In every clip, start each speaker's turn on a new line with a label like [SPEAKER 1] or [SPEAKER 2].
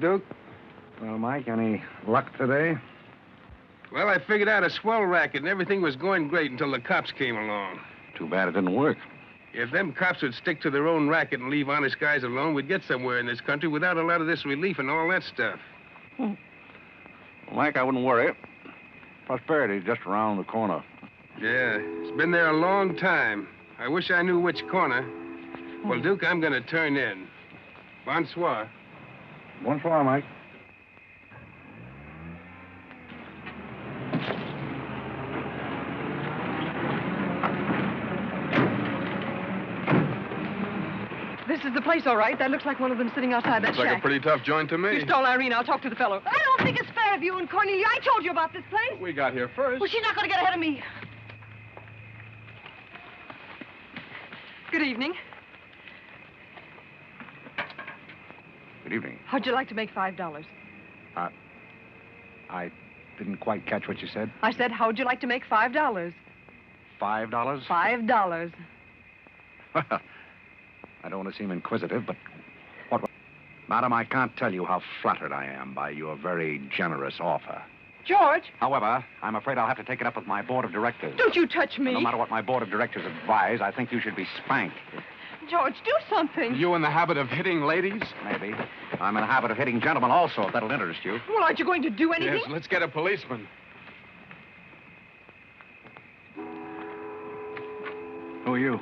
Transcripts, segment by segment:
[SPEAKER 1] Duke.
[SPEAKER 2] Well, Mike, any luck today?
[SPEAKER 1] Well, I figured out a swell racket, and everything was going great until the cops came along.
[SPEAKER 2] Too bad it didn't work.
[SPEAKER 1] If them cops would stick to their own racket and leave honest guys alone, we'd get somewhere in this country without a lot of this relief and all that stuff.
[SPEAKER 2] Well, Mike, I wouldn't worry. Prosperity's just around the corner.
[SPEAKER 1] Yeah, it's been there a long time. I wish I knew which corner. Well, Duke, I'm going to turn in. Bonsoir.
[SPEAKER 2] Bonsoir, Mike.
[SPEAKER 3] This is the place, all right. That looks like one of them sitting outside that
[SPEAKER 1] Looks
[SPEAKER 3] shack.
[SPEAKER 1] like a pretty tough joint to me.
[SPEAKER 3] You stole Irene. I'll talk to the fellow.
[SPEAKER 4] I don't think it's fair of you and Cornelia. I told you about this place.
[SPEAKER 1] We got here first.
[SPEAKER 4] Well, she's not going to get ahead of me.
[SPEAKER 3] Good evening.
[SPEAKER 2] Good evening.
[SPEAKER 3] How'd you like to make $5?
[SPEAKER 2] I didn't quite catch what you said.
[SPEAKER 3] I said, how'd you like to make $5?
[SPEAKER 2] $5?
[SPEAKER 3] $5.
[SPEAKER 2] Well, I don't want to seem inquisitive, but what... Madam, I can't tell you how flattered I am by your very generous offer.
[SPEAKER 3] George.
[SPEAKER 2] However, I'm afraid I'll have to take it up with my board of directors.
[SPEAKER 3] Don't you touch me.
[SPEAKER 2] No matter what my board of directors advise, I think you should be spanked.
[SPEAKER 3] George, do something.
[SPEAKER 1] You in the habit of hitting ladies?
[SPEAKER 2] Maybe. I'm in the habit of hitting gentlemen also, if that'll interest you.
[SPEAKER 3] Well, aren't you going to do anything?
[SPEAKER 1] Yes, let's get a policeman.
[SPEAKER 2] Who are you?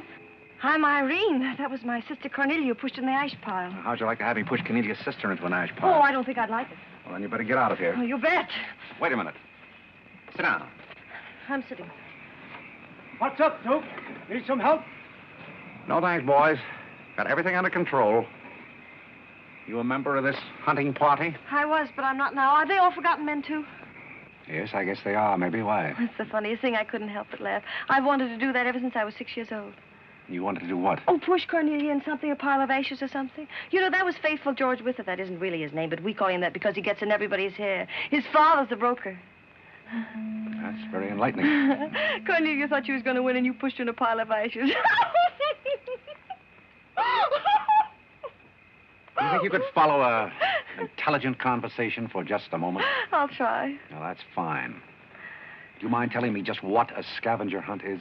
[SPEAKER 4] I'm Irene. That was my sister Cornelia who pushed in the ash pile.
[SPEAKER 2] How'd you like to have me push Cornelia's sister into an ash
[SPEAKER 4] Oh,
[SPEAKER 2] pile?
[SPEAKER 4] I don't think I'd like it.
[SPEAKER 2] Well, then you better get out of here.
[SPEAKER 4] Oh, you bet.
[SPEAKER 2] Wait a minute. Sit down.
[SPEAKER 4] I'm sitting.
[SPEAKER 5] What's up, Duke? Need some help?
[SPEAKER 2] No thanks, boys. Got everything under control. You a member of this hunting party?
[SPEAKER 4] I was, but I'm not now. Are they all forgotten men, too?
[SPEAKER 2] Yes, I guess they are. Maybe. Why?
[SPEAKER 4] That's the funniest thing. I couldn't help but laugh. I've wanted to do that ever since I was 6 years old.
[SPEAKER 2] You wanted to do what?
[SPEAKER 4] Oh, push Cornelia in something, a pile of ashes or something. You know, that was Faithful George Wither. That isn't really his name, but we call him that because he gets in everybody's hair. His father's the broker.
[SPEAKER 2] That's very enlightening.
[SPEAKER 4] Cornelia thought she was going to win, and you pushed her in a pile of ashes.
[SPEAKER 2] Do you think you could follow an intelligent conversation for just a moment?
[SPEAKER 4] I'll try.
[SPEAKER 2] Well, that's fine. Do you mind telling me just what a scavenger hunt is?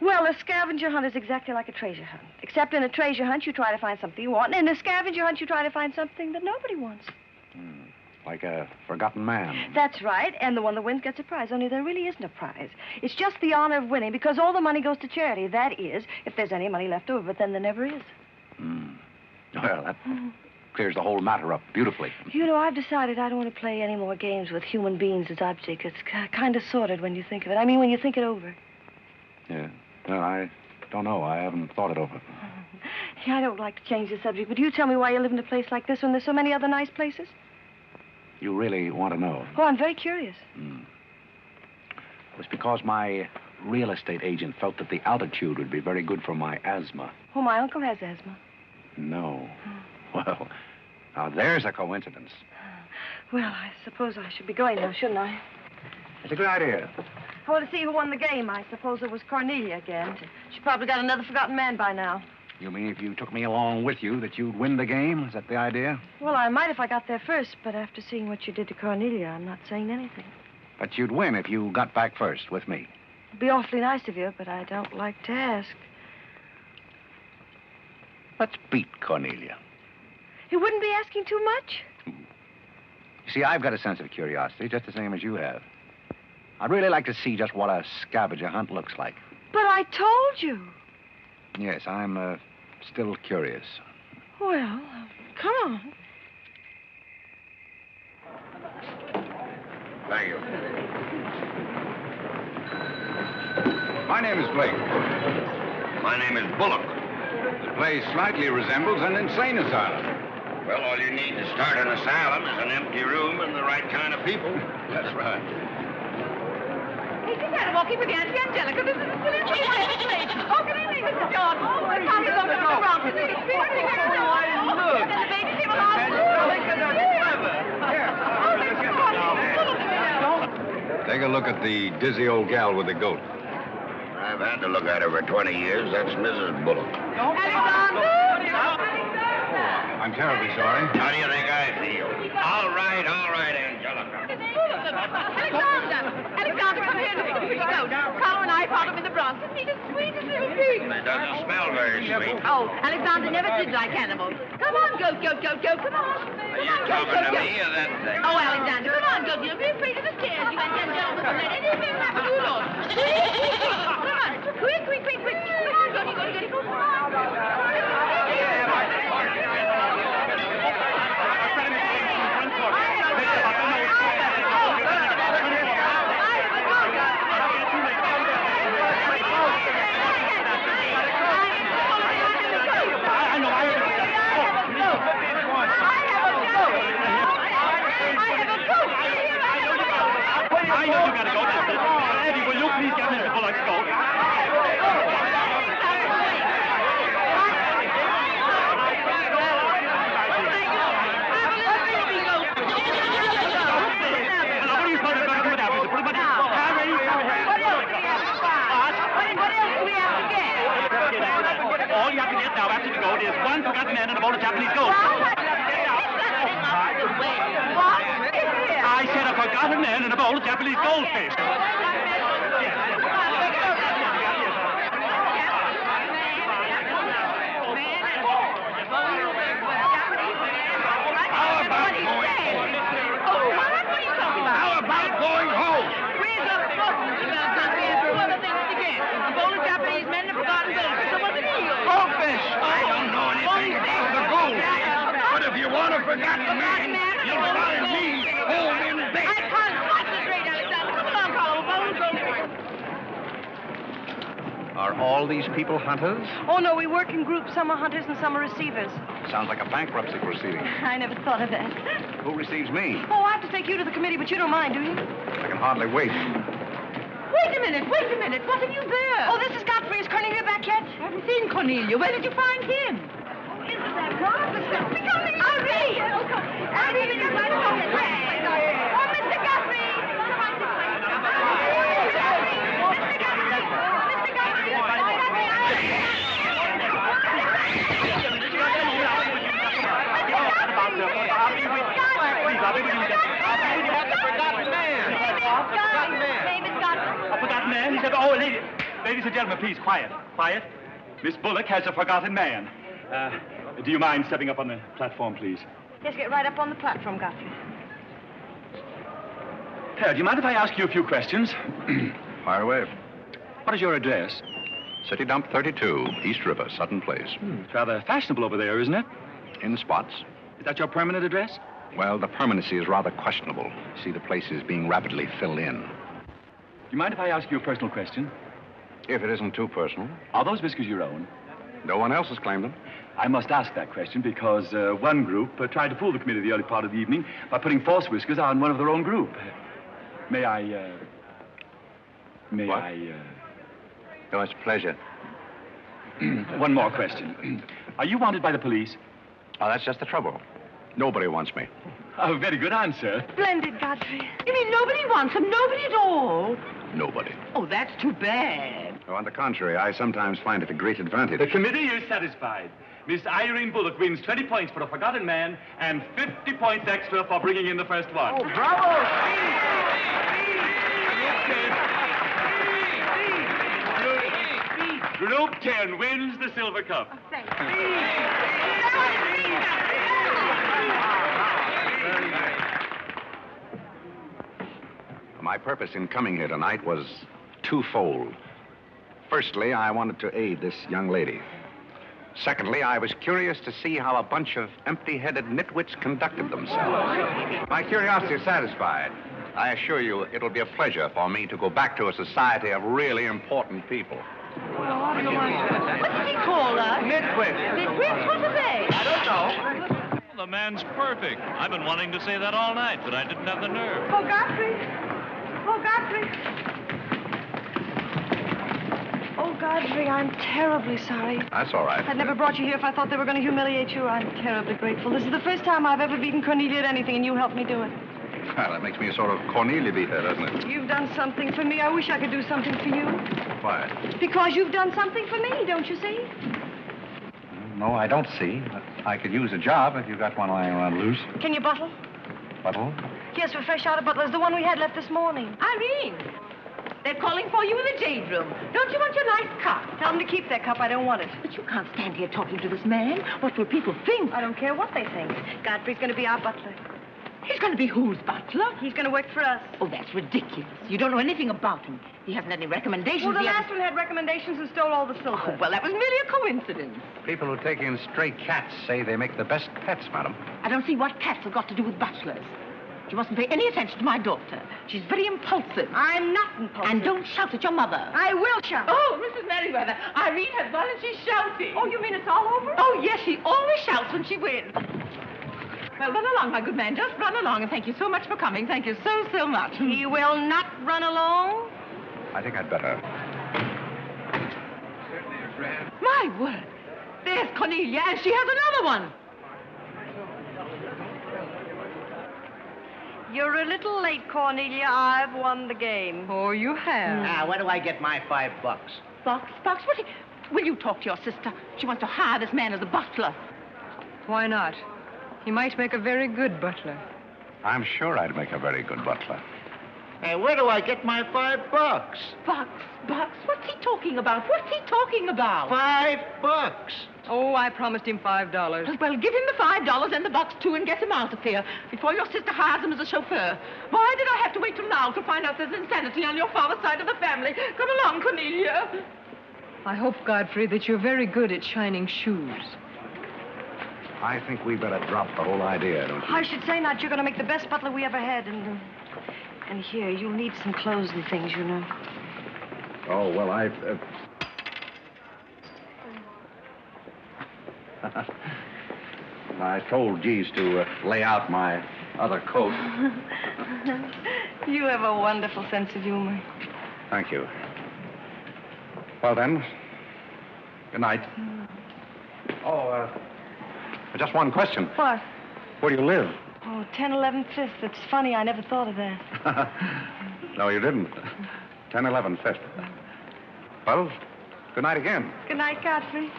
[SPEAKER 4] Well, a scavenger hunt is exactly like a treasure hunt. Except in a treasure hunt, you try to find something you want, and in a scavenger hunt, you try to find something that nobody wants.
[SPEAKER 2] Like a forgotten man.
[SPEAKER 4] That's right, and the one that wins gets a prize, only there really isn't a prize. It's just the honor of winning, because all the money goes to charity. That is, if there's any money left over, but then there never is.
[SPEAKER 2] Well, that clears the whole matter up beautifully.
[SPEAKER 4] You know, I've decided I don't want to play any more games with human beings as objects. It's kind of sordid when you think of it. I mean, when you think it over.
[SPEAKER 2] Yeah. Well, I don't know. I haven't thought it over.
[SPEAKER 4] Yeah, I don't like to change the subject, but you tell me why you live in a place like this when there's so many other nice places?
[SPEAKER 2] You really want to know?
[SPEAKER 4] Oh, I'm very curious.
[SPEAKER 2] It was because my real estate agent felt that the altitude would be very good for my asthma.
[SPEAKER 4] Oh, my uncle has asthma.
[SPEAKER 2] No. Well, now there's a coincidence.
[SPEAKER 4] Well, I suppose I should be going now, shouldn't I?
[SPEAKER 2] It's a good idea.
[SPEAKER 4] I want to see who won the game. I suppose it was Cornelia again. She probably got another forgotten man by now.
[SPEAKER 2] You mean if you took me along with you that you'd win the game? Is that the idea?
[SPEAKER 4] Well, I might if I got there first, but after seeing what you did to Cornelia, I'm not saying anything.
[SPEAKER 2] But you'd win if you got back first with me.
[SPEAKER 4] It'd be awfully nice of you, but I don't like to ask.
[SPEAKER 2] Let's beat Cornelia.
[SPEAKER 4] You wouldn't be asking too much?
[SPEAKER 2] You see, I've got a sense of curiosity, just the same as you have. I'd really like to see just what a scavenger hunt looks like.
[SPEAKER 4] But I told you.
[SPEAKER 2] Yes, I'm still curious.
[SPEAKER 4] Well, come on.
[SPEAKER 2] Thank you. My name is Blake.
[SPEAKER 6] My name is Bullock.
[SPEAKER 2] The place slightly resembles an insane asylum.
[SPEAKER 6] Well, all you need to start an asylum is an empty room and the right kind of people.
[SPEAKER 2] That's right.
[SPEAKER 3] Hey, just had a walking with Auntie Angelica. This is a silly thing. Oh, good evening, Mr. John. Oh, my Tommy's over to the Rumple. And the baby came along.
[SPEAKER 2] Take a look at the dizzy old gal with the goat.
[SPEAKER 6] I've had to look at her for 20 years. That's Mrs. Bullock.
[SPEAKER 2] I I'm terribly sorry.
[SPEAKER 6] How do you think I feel? All right, Angelica.
[SPEAKER 3] Alexander, come here. Go. Carlo and I found him in the Bronx. Isn't he the sweetest little thing?
[SPEAKER 6] It doesn't smell very sweet.
[SPEAKER 3] Oh, Alexander never did like animals. Come on, go. Come on.
[SPEAKER 6] Are you talking to me or that thing?
[SPEAKER 3] Oh, Alexander, come on, go. Don't be afraid of the stairs. You and the gentlemen will let anything happen to you, Lord. Come on. Quick. Come on, go. Come on.
[SPEAKER 5] I know you gotta go. Eddie, will you please get Mr. Bullock's coat? All you have to get now after the goat is one forgotten man and a bowl of Japanese gold. I said a forgotten man and a bowl of Japanese goldfish.
[SPEAKER 6] How about going home?
[SPEAKER 3] Where's the book about Godfrey and two other things again? A bowl of Japanese men and a forgotten goldfish. So what's the deal?
[SPEAKER 6] Goldfish! I don't know anything about the goldfish. But if you want a forgotten man, you'll find me home in bed.
[SPEAKER 3] I can't concentrate, Alexander. Come along, Carlo. Bowl of goldfish.
[SPEAKER 2] Are all these people hunters?
[SPEAKER 4] Oh, no, we work in groups. Some are hunters and some are receivers.
[SPEAKER 2] Sounds like a bankruptcy proceeding.
[SPEAKER 4] I never thought of that.
[SPEAKER 2] Who receives me?
[SPEAKER 4] Oh, I have to take you to the committee, but you don't mind, do you?
[SPEAKER 2] I can hardly wait.
[SPEAKER 3] Wait a minute. What have you there?
[SPEAKER 4] Oh, this is Godfrey. Is Cornelia back yet?
[SPEAKER 3] I haven't seen Cornelia. Where did you find him? Oh, isn't that marvelous? Irene! Irene, you're right on the way. Oh, Mr. Godfrey! Come on this way. Mr.
[SPEAKER 5] A forgotten man? He said, oh, ladies and gentlemen, please, quiet. Miss Bullock has a forgotten man. Do you mind stepping up on the platform, please?
[SPEAKER 4] Yes, get right up on the platform, Godfrey.
[SPEAKER 5] Do you mind if I ask you a few questions?
[SPEAKER 2] Fire away.
[SPEAKER 5] What is your address?
[SPEAKER 2] City Dump 32, East River, Sutton Place.
[SPEAKER 5] It's rather fashionable over there, isn't it?
[SPEAKER 2] In spots.
[SPEAKER 5] Is that your permanent address?
[SPEAKER 2] Well, the permanency is rather questionable. See, the place is being rapidly filled in.
[SPEAKER 5] Do you mind if I ask you a personal question?
[SPEAKER 2] If it isn't too personal.
[SPEAKER 5] Are those whiskers your own?
[SPEAKER 2] No one else has claimed them.
[SPEAKER 5] I must ask that question because one group tried to fool the committee the early part of the evening by putting false whiskers on one of their own group. May I...
[SPEAKER 2] Oh, it's a pleasure.
[SPEAKER 5] One more question. Are you wanted by the police?
[SPEAKER 2] Oh, that's just the trouble. Nobody wants me.
[SPEAKER 5] Oh, very good answer.
[SPEAKER 4] Splendid, Godfrey.
[SPEAKER 3] You mean nobody wants him? Nobody at all?
[SPEAKER 2] Nobody.
[SPEAKER 3] Oh, that's too bad.
[SPEAKER 2] Oh, on the contrary, I sometimes find it a great advantage.
[SPEAKER 5] The committee is satisfied. Miss Irene Bullock wins 20 points for a forgotten man and 50 points extra for bringing in the first one.
[SPEAKER 3] Oh, bravo!
[SPEAKER 5] Group 10 wins the silver cup.
[SPEAKER 3] Oh, thank you.
[SPEAKER 2] My purpose in coming here tonight was twofold. Firstly, I wanted to aid this young lady. Secondly, I was curious to see how a bunch of empty-headed nitwits conducted themselves. My curiosity is satisfied. I assure you it'll be a pleasure for me to go back to a society of really important people.
[SPEAKER 3] What did he call us?
[SPEAKER 5] Nitwits.
[SPEAKER 3] Nitwits? What are they?
[SPEAKER 5] I don't know.
[SPEAKER 7] The man's perfect. I've been wanting to say that all night, but I didn't have the nerve.
[SPEAKER 4] Oh, Godfrey. Oh, Godfrey. Oh, Godfrey, I'm terribly sorry.
[SPEAKER 2] That's all right.
[SPEAKER 4] I'd never brought you here if I thought they were going to humiliate you. I'm terribly grateful. This is the first time I've ever beaten Cornelia at anything, and you helped me do it.
[SPEAKER 2] Well, that makes me a sort of Cornelia beater, doesn't it?
[SPEAKER 4] You've done something for me. I wish I could do something for you.
[SPEAKER 2] Why?
[SPEAKER 4] Because you've done something for me, don't you see?
[SPEAKER 2] no, I don't see. But I could use a job if you got one lying around loose.
[SPEAKER 4] Can you buttle?
[SPEAKER 2] Buttle?
[SPEAKER 4] Yes, we're fresh out of butlers. The one we had left this morning.
[SPEAKER 3] Irene, they're calling for you in the jade room. Don't you want your nice cup?
[SPEAKER 4] Tell them to keep their cup. I don't want it.
[SPEAKER 3] But you can't stand here talking to this man. What will people think?
[SPEAKER 4] I don't care what they think. Godfrey's going to be our butler.
[SPEAKER 3] He's going to be whose butler?
[SPEAKER 4] He's going to work for us.
[SPEAKER 3] Oh, that's ridiculous. You don't know anything about him. He hasn't any recommendations.
[SPEAKER 4] Well, the
[SPEAKER 3] He
[SPEAKER 4] last
[SPEAKER 3] hasn't-
[SPEAKER 4] one had recommendations and stole all the silver.
[SPEAKER 3] Oh, well, that was merely a coincidence.
[SPEAKER 2] People who take in stray cats say they make the best pets, madam.
[SPEAKER 3] I don't see what cats have got to do with butlers. You mustn't pay any attention to my daughter. She's very impulsive.
[SPEAKER 4] I'm not impulsive.
[SPEAKER 3] And don't shout at your mother.
[SPEAKER 4] I will shout.
[SPEAKER 3] Oh, Mrs. Merriweather, Irene has won and she's shouting.
[SPEAKER 4] Oh, you mean it's all over?
[SPEAKER 3] Oh, yes, she always shouts when she wins. Well, run along, my good man. Just run along, and thank you so much for coming. Thank you so, so much.
[SPEAKER 4] He will not run along.
[SPEAKER 2] I think I'd better.
[SPEAKER 3] My word. There's Cornelia, and she has another one.
[SPEAKER 4] You're a little late, Cornelia. I've won the game.
[SPEAKER 3] Oh, you have.
[SPEAKER 8] Now, where do I get my $5?
[SPEAKER 3] Box, what? Will you talk to your sister? She wants to hire this man as a butler.
[SPEAKER 9] Why not? He might make a very good butler.
[SPEAKER 2] I'm sure I'd make a very good butler.
[SPEAKER 8] Hey, where do I get my $5?
[SPEAKER 3] Box, what's he talking about? What's he talking about?
[SPEAKER 8] $5.
[SPEAKER 9] Oh, I promised him $5.
[SPEAKER 3] Well, give him the $5 and the box, too, and get him out of here before your sister hires him as a chauffeur. Why did I have to wait till now to find out there's insanity on your father's side of the family? Come along, Cornelia.
[SPEAKER 9] I hope, Godfrey, that you're very good at shining shoes.
[SPEAKER 2] I think we better drop the whole idea, don't you?
[SPEAKER 4] I should say not. You're going to make the best butler we ever had. And here, you'll need some clothes and things, you know.
[SPEAKER 2] Oh, well, I told Jeeves to lay out my other coat.
[SPEAKER 4] You have a wonderful sense of humor.
[SPEAKER 2] Thank you. Well, then, good night. Oh, just one question.
[SPEAKER 4] What?
[SPEAKER 2] Where do you live?
[SPEAKER 4] Oh, 1011 Fifth. It's funny. I never thought of that.
[SPEAKER 2] No, you didn't. 1011 Fifth. Well, good night again.
[SPEAKER 4] Good night, Godfrey.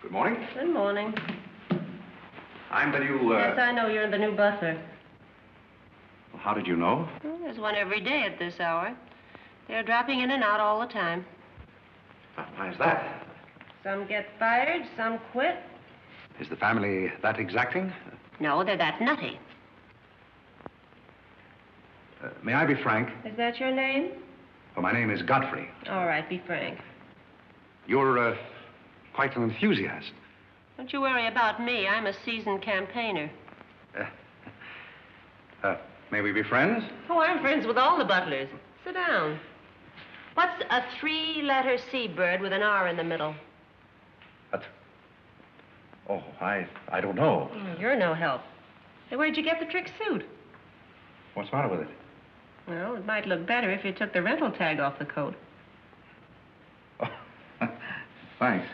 [SPEAKER 2] Good morning.
[SPEAKER 10] Good morning.
[SPEAKER 2] I'm the new,
[SPEAKER 10] Yes, I know you're the new butler.
[SPEAKER 2] How did you know?
[SPEAKER 10] Well, there's one every day at this hour. They're dropping in and out all the time.
[SPEAKER 2] Why is that?
[SPEAKER 10] Some get fired, some quit.
[SPEAKER 2] Is the family that exacting?
[SPEAKER 10] No, they're that nutty.
[SPEAKER 2] May I be frank?
[SPEAKER 10] Is that your name?
[SPEAKER 2] Well, my name is Godfrey.
[SPEAKER 10] All right, be frank.
[SPEAKER 2] You're, quite an enthusiast.
[SPEAKER 10] Don't you worry about me. I'm a seasoned campaigner.
[SPEAKER 2] May we be friends?
[SPEAKER 10] Oh, I'm friends with all the butlers. Sit down. What's a three-letter seabird with an R in the middle?
[SPEAKER 2] Oh, I don't know.
[SPEAKER 10] Oh, you're no help. Hey, where'd you get the trick suit?
[SPEAKER 2] What's the matter with it?
[SPEAKER 10] Well, it might look better if you took the rental tag off the coat.
[SPEAKER 2] Oh, thanks.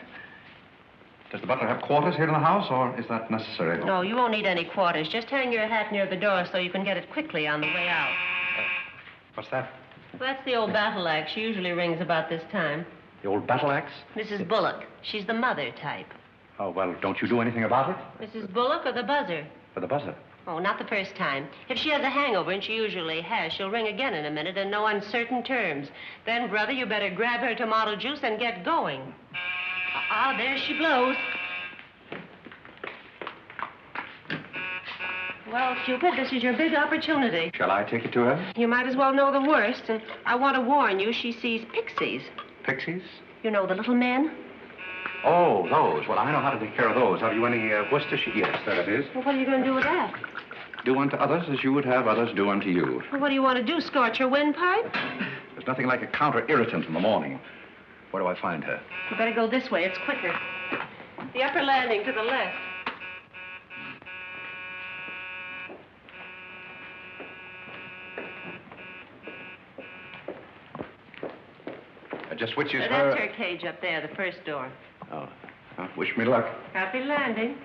[SPEAKER 2] Does the butler have quarters here in the house, or is that necessary?
[SPEAKER 10] No, you won't need any quarters. Just hang your hat near the door so you can get it quickly on the way out.
[SPEAKER 2] What's that?
[SPEAKER 10] Well, that's the old battle axe. She usually rings about this time.
[SPEAKER 2] The old battle axe?
[SPEAKER 10] Mrs. Bullock. She's the mother type.
[SPEAKER 2] Oh, well, don't you do anything about it?
[SPEAKER 10] Mrs. Bullock or the buzzer?
[SPEAKER 2] For the buzzer.
[SPEAKER 10] Oh, not the first time. If she has a hangover, and she usually has, she'll ring again in a minute in no uncertain terms. Then, brother, you better grab her tomato juice and get going. There she blows. Well, Cupid, this is your big opportunity.
[SPEAKER 2] Shall I take it to her?
[SPEAKER 10] You might as well know the worst, and I want to warn you, she sees pixies.
[SPEAKER 2] Pixies?
[SPEAKER 10] You know, the little men?
[SPEAKER 2] Oh, those. Well, I know how to take care of those. Have you any Worcestershire? Yes, there it is.
[SPEAKER 10] Well, what are you going to do with that?
[SPEAKER 2] Do unto others as you would have others do unto you.
[SPEAKER 10] Well, what do you want to do, scorch her windpipe?
[SPEAKER 2] There's nothing like a counter-irritant in the morning. Where do I find her?
[SPEAKER 10] You better go this way. It's quicker. The upper landing to the left.
[SPEAKER 2] Just which is her...
[SPEAKER 10] That's her cage up there, the first door.
[SPEAKER 2] Oh. Wish me luck.
[SPEAKER 10] Happy landing.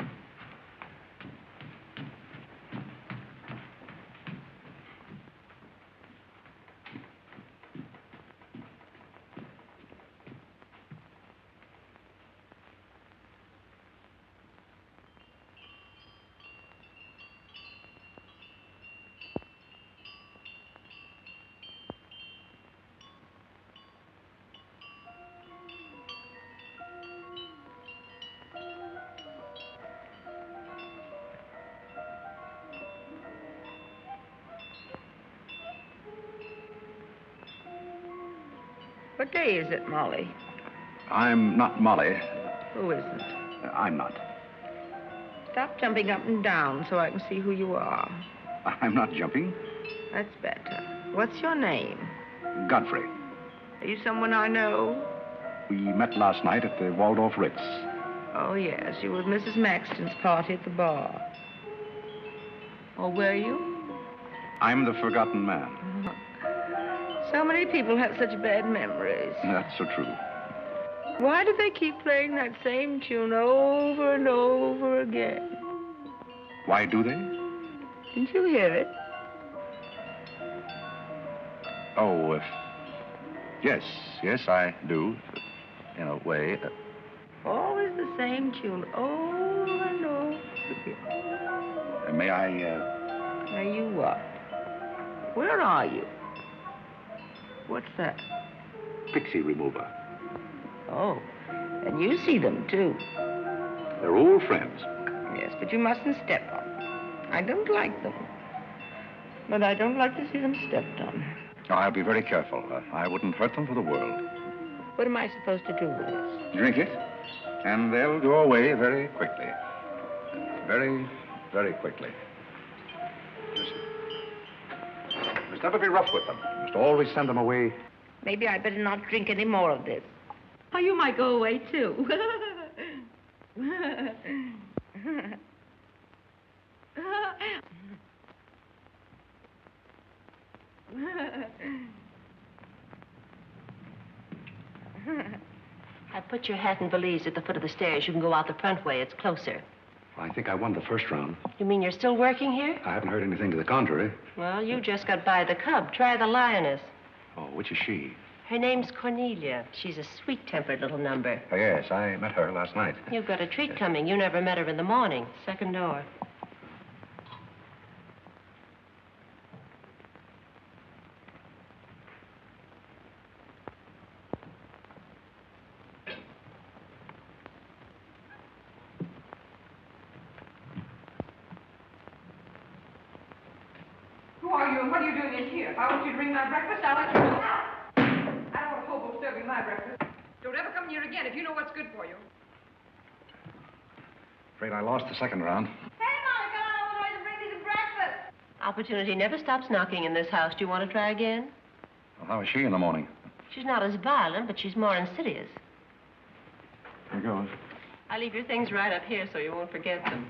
[SPEAKER 11] What day is it, Molly?
[SPEAKER 2] I'm not Molly.
[SPEAKER 11] Who isn't?
[SPEAKER 2] I'm not.
[SPEAKER 11] Stop jumping up and down so I can see who you are.
[SPEAKER 2] I'm not jumping.
[SPEAKER 11] That's better. What's your name?
[SPEAKER 2] Godfrey.
[SPEAKER 11] Are you someone I know?
[SPEAKER 2] We met last night at the Waldorf Ritz.
[SPEAKER 11] Oh, yes. You were at Mrs. Maxton's party at the bar. Or were you?
[SPEAKER 2] I'm the forgotten man.
[SPEAKER 11] So many people have such bad memories.
[SPEAKER 2] That's so true.
[SPEAKER 11] Why do they keep playing that same tune over and over again?
[SPEAKER 2] Why do they?
[SPEAKER 11] Didn't you hear it?
[SPEAKER 2] Oh, yes, I do, in a way.
[SPEAKER 11] Always the same tune, over and over again.
[SPEAKER 2] May I,
[SPEAKER 11] May you what? Where are you? What's that?
[SPEAKER 2] Pixie remover.
[SPEAKER 11] Oh, and you see them, too.
[SPEAKER 2] They're old friends.
[SPEAKER 11] Yes, but you mustn't step on them. I don't like them. But I don't like to see them stepped on.
[SPEAKER 2] Oh, I'll be very careful. I wouldn't hurt them for the world.
[SPEAKER 11] What am I supposed to do with this?
[SPEAKER 2] Drink it, and they'll go away very quickly. Very, very quickly. You must never be rough with them. You must always send them away.
[SPEAKER 11] Maybe I better not drink any more of this.
[SPEAKER 3] Oh, you might go away, too.
[SPEAKER 10] I put your hat and valise at the foot of the stairs. You can go out the front way. It's closer.
[SPEAKER 2] Well, I think I won the first round.
[SPEAKER 10] You mean you're still working here?
[SPEAKER 2] I haven't heard anything to the contrary.
[SPEAKER 10] Well, you just got by the cub. Try the lioness.
[SPEAKER 2] Oh, which is she?
[SPEAKER 10] Her name's Cornelia. She's a sweet-tempered little number.
[SPEAKER 2] Oh, yes, I met her last night.
[SPEAKER 10] You've got a treat coming. You never met her in the morning. Second door.
[SPEAKER 3] Who are you and what are you doing in here? If I want you to bring my breakfast, I'll let you know. I don't want a hobo serving my breakfast. Don't ever come here again if you know what's good for you.
[SPEAKER 2] Afraid I lost the second round.
[SPEAKER 3] Hey, Molly, come on over and bring me some breakfast.
[SPEAKER 10] Opportunity never stops knocking in this house. Do you want to try again?
[SPEAKER 2] Well, how is she in the morning?
[SPEAKER 10] She's not as violent, but she's more insidious.
[SPEAKER 2] Here goes.
[SPEAKER 10] I'll leave your things right up here so you won't forget them.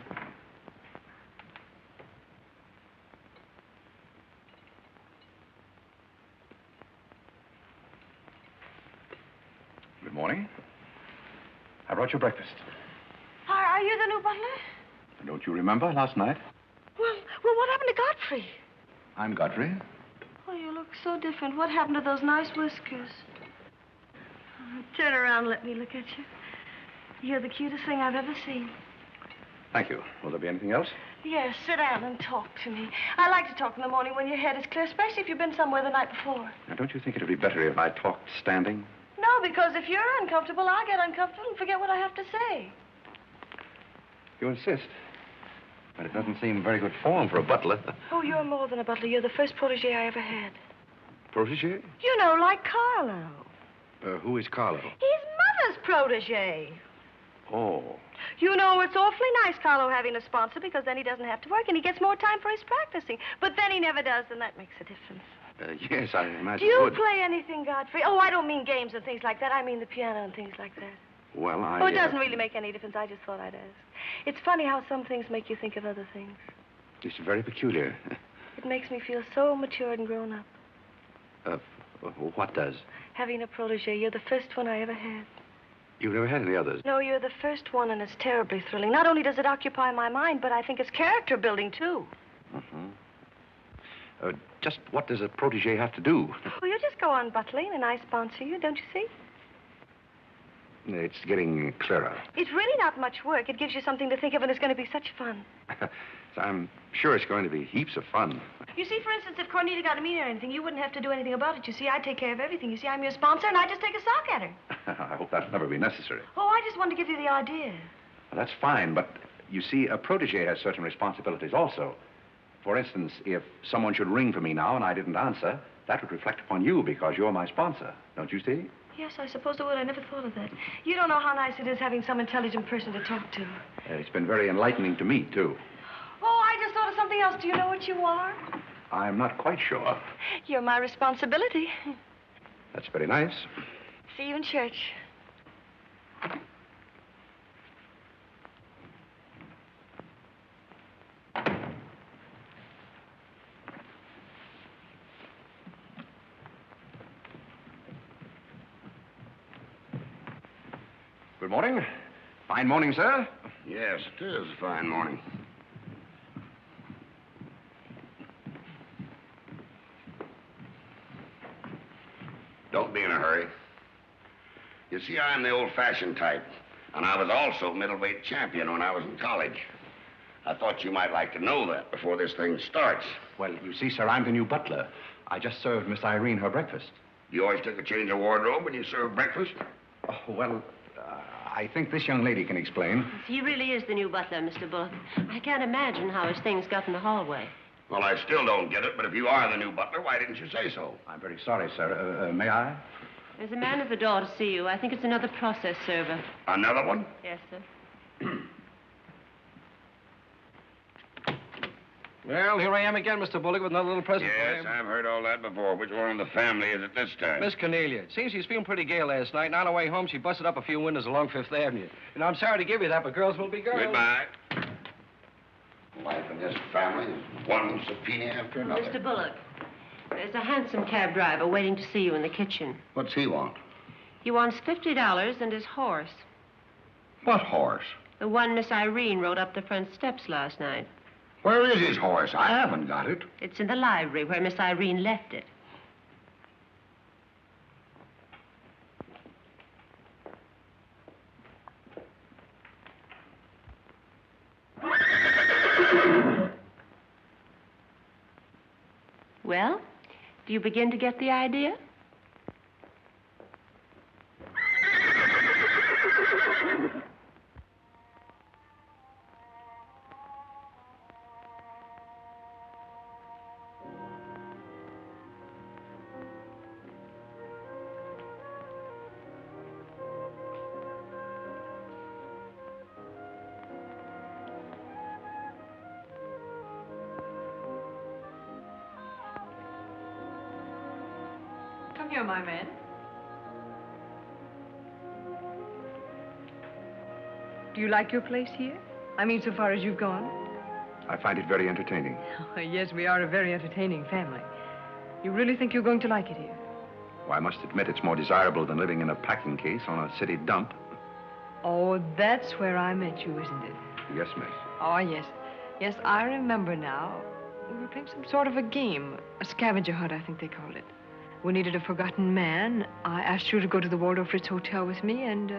[SPEAKER 2] Good morning. I brought you breakfast.
[SPEAKER 4] Are you the new butler?
[SPEAKER 2] Don't you remember last night?
[SPEAKER 4] Well, what happened to Godfrey?
[SPEAKER 2] I'm Godfrey.
[SPEAKER 4] Oh, you look so different. What happened to those nice whiskers? Oh, turn around and let me look at you. You're the cutest thing I've ever seen.
[SPEAKER 2] Thank you. Will there be anything else?
[SPEAKER 4] Yes, sit down and talk to me. I like to talk in the morning when your head is clear, especially if you've been somewhere the night before.
[SPEAKER 2] Now, don't you think it would be better if I talked standing?
[SPEAKER 4] No, because if you're uncomfortable, I'll get uncomfortable and forget what I have to say.
[SPEAKER 2] You insist. But it doesn't seem very good form for a butler.
[SPEAKER 4] Oh, you're more than a butler. You're the first protege I ever had.
[SPEAKER 2] Protege?
[SPEAKER 4] You know, like Carlo.
[SPEAKER 2] Who is Carlo?
[SPEAKER 4] He's Mother's protege.
[SPEAKER 2] Oh.
[SPEAKER 4] You know, it's awfully nice, Carlo, having a sponsor, because then he doesn't have to work and he gets more time for his practicing. But then he never does, and that makes a difference.
[SPEAKER 2] Yes, I imagine
[SPEAKER 4] Do you
[SPEAKER 2] it would.
[SPEAKER 4] play anything, Godfrey? Oh, I don't mean games and things like that. I mean the piano and things like that.
[SPEAKER 2] Well,
[SPEAKER 4] Oh, it doesn't really make any difference. I just thought I'd ask. It's funny how some things make you think of other things.
[SPEAKER 2] It's very peculiar.
[SPEAKER 4] It makes me feel so matured and grown up.
[SPEAKER 2] What does?
[SPEAKER 4] Having a protege. You're the first one I ever had.
[SPEAKER 2] You've never had any others?
[SPEAKER 4] No, you're the first one, and it's terribly thrilling. Not only does it occupy my mind, but I think it's character building, too.
[SPEAKER 2] Just what does a protege have to do?
[SPEAKER 4] Well, you just go on butling, and I sponsor you, don't you see?
[SPEAKER 2] It's getting clearer.
[SPEAKER 4] It's really not much work. It gives you something to think of, and it's going to be such fun.
[SPEAKER 2] I'm sure it's going to be heaps of fun.
[SPEAKER 4] You see, for instance, if Cornelia got a mean or anything, you wouldn't have to do anything about it. You see, I take care of everything. You see, I'm your sponsor, and I just take a sock at her.
[SPEAKER 2] I hope that'll never be necessary.
[SPEAKER 4] Oh, I just wanted to give you the idea.
[SPEAKER 2] Well, that's fine, but you see, a protege has certain responsibilities also. For instance, if someone should ring for me now and I didn't answer, that would reflect upon you because you're my sponsor. Don't you see?
[SPEAKER 4] Yes, I suppose it would. I never thought of that. You don't know how nice it is having some intelligent person to talk to.
[SPEAKER 2] It's been very enlightening to me, too.
[SPEAKER 4] Oh, I just thought of something else. Do you know what you are?
[SPEAKER 2] I'm not quite sure.
[SPEAKER 4] You're my responsibility.
[SPEAKER 2] That's very nice.
[SPEAKER 4] See you in church.
[SPEAKER 2] Good morning. Fine morning, sir.
[SPEAKER 6] Yes, it is a fine morning. Don't be in a hurry. You see, I'm the old-fashioned type, and I was also middleweight champion when I was in college. I thought you might like to know that before this thing starts.
[SPEAKER 2] Well, you see, sir, I'm the new butler. I just served Miss Irene her breakfast.
[SPEAKER 6] You always take a change of wardrobe when you serve breakfast?
[SPEAKER 2] Oh, well, I think this young lady can explain.
[SPEAKER 10] He really is the new butler, Mr. Bullock. I can't imagine how his things got in the hallway.
[SPEAKER 6] Well, I still don't get it, but if you are the new butler, why didn't you say so?
[SPEAKER 2] I'm very sorry, sir. May I?
[SPEAKER 10] There's a man at the door to see you. I think it's another process server.
[SPEAKER 6] Another one?
[SPEAKER 10] Yes, sir.
[SPEAKER 1] Well, here I am again, Mr. Bullock, with another little present for
[SPEAKER 6] Yes,
[SPEAKER 1] you.
[SPEAKER 6] I've heard all that before. Which one in the family is it this time?
[SPEAKER 1] Miss Cornelia. It seems she was feeling pretty gay last night, and on her way home, she busted up a few windows along Fifth Avenue. And I'm sorry to give you that, but girls will be girls.
[SPEAKER 6] Goodbye. Life in this family is one subpoena after another.
[SPEAKER 10] Mr. Bullock, there's a hansom cab driver waiting to see you in the kitchen.
[SPEAKER 6] What's he want?
[SPEAKER 10] He wants $50 and his horse.
[SPEAKER 6] What horse?
[SPEAKER 10] The one Miss Irene rode up the front steps last night.
[SPEAKER 6] Where is his horse? I haven't got it.
[SPEAKER 10] It's in the library where Miss Irene left it. Well, do you begin to get the idea?
[SPEAKER 9] Come here, my man. Do you like your place here? I mean, so far as you've gone?
[SPEAKER 2] I find it very entertaining.
[SPEAKER 9] Oh, yes, we are a very entertaining family. You really think you're going to like it here?
[SPEAKER 2] Well, I must admit it's more desirable than living in a packing case on a city dump.
[SPEAKER 9] Oh, that's where I met you, isn't it?
[SPEAKER 2] Yes, miss.
[SPEAKER 9] Oh, yes. Yes, I remember now. We were playing some sort of a game. A scavenger hunt, I think they called it. We needed a forgotten man. I asked you to go to the Waldorf Ritz Hotel with me, and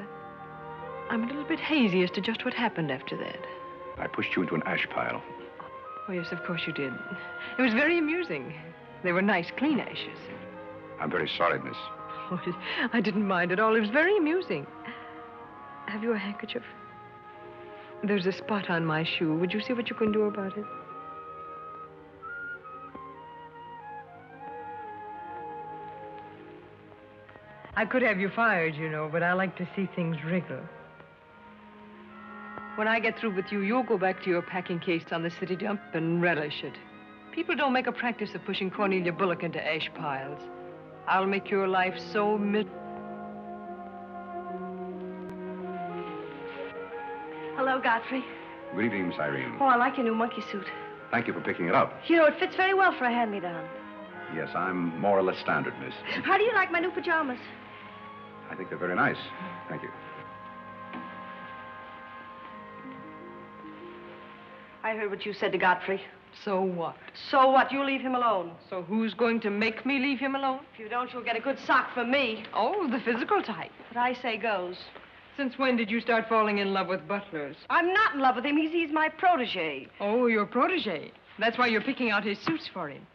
[SPEAKER 9] I'm a little bit hazy as to just what happened after that.
[SPEAKER 2] I pushed you into an ash pile.
[SPEAKER 9] Oh, yes, of course you did. It was very amusing. They were nice, clean ashes.
[SPEAKER 2] I'm very sorry, miss.
[SPEAKER 9] Oh, I didn't mind at all. It was very amusing. Have you a handkerchief? There's a spot on my shoe. Would you see what you can do about it? I could have you fired, you know, but I like to see things regular. When I get through with you, you'll go back to your packing case on the city dump and relish it. People don't make a practice of pushing Cornelia Bullock into ash piles. I'll make your life so
[SPEAKER 4] Hello, Godfrey.
[SPEAKER 2] Good evening, Miss Irene.
[SPEAKER 4] Oh, I like your new monkey suit.
[SPEAKER 2] Thank you for picking it up.
[SPEAKER 4] You know, it fits very well for a hand-me-down.
[SPEAKER 2] Yes, I'm more or less standard, miss.
[SPEAKER 4] How do you like my new pajamas?
[SPEAKER 2] I think they're very nice. Thank you.
[SPEAKER 4] I heard what you said to Godfrey.
[SPEAKER 9] So what?
[SPEAKER 4] So what? You leave him alone.
[SPEAKER 9] So who's going to make me leave him alone?
[SPEAKER 4] If you don't, you'll get a good sock from me.
[SPEAKER 9] Oh, the physical type.
[SPEAKER 4] What I say goes.
[SPEAKER 9] Since when did you start falling in love with butlers?
[SPEAKER 4] I'm not in love with him. He's my protege.
[SPEAKER 9] Oh, your protege. That's why you're picking out his suits for him.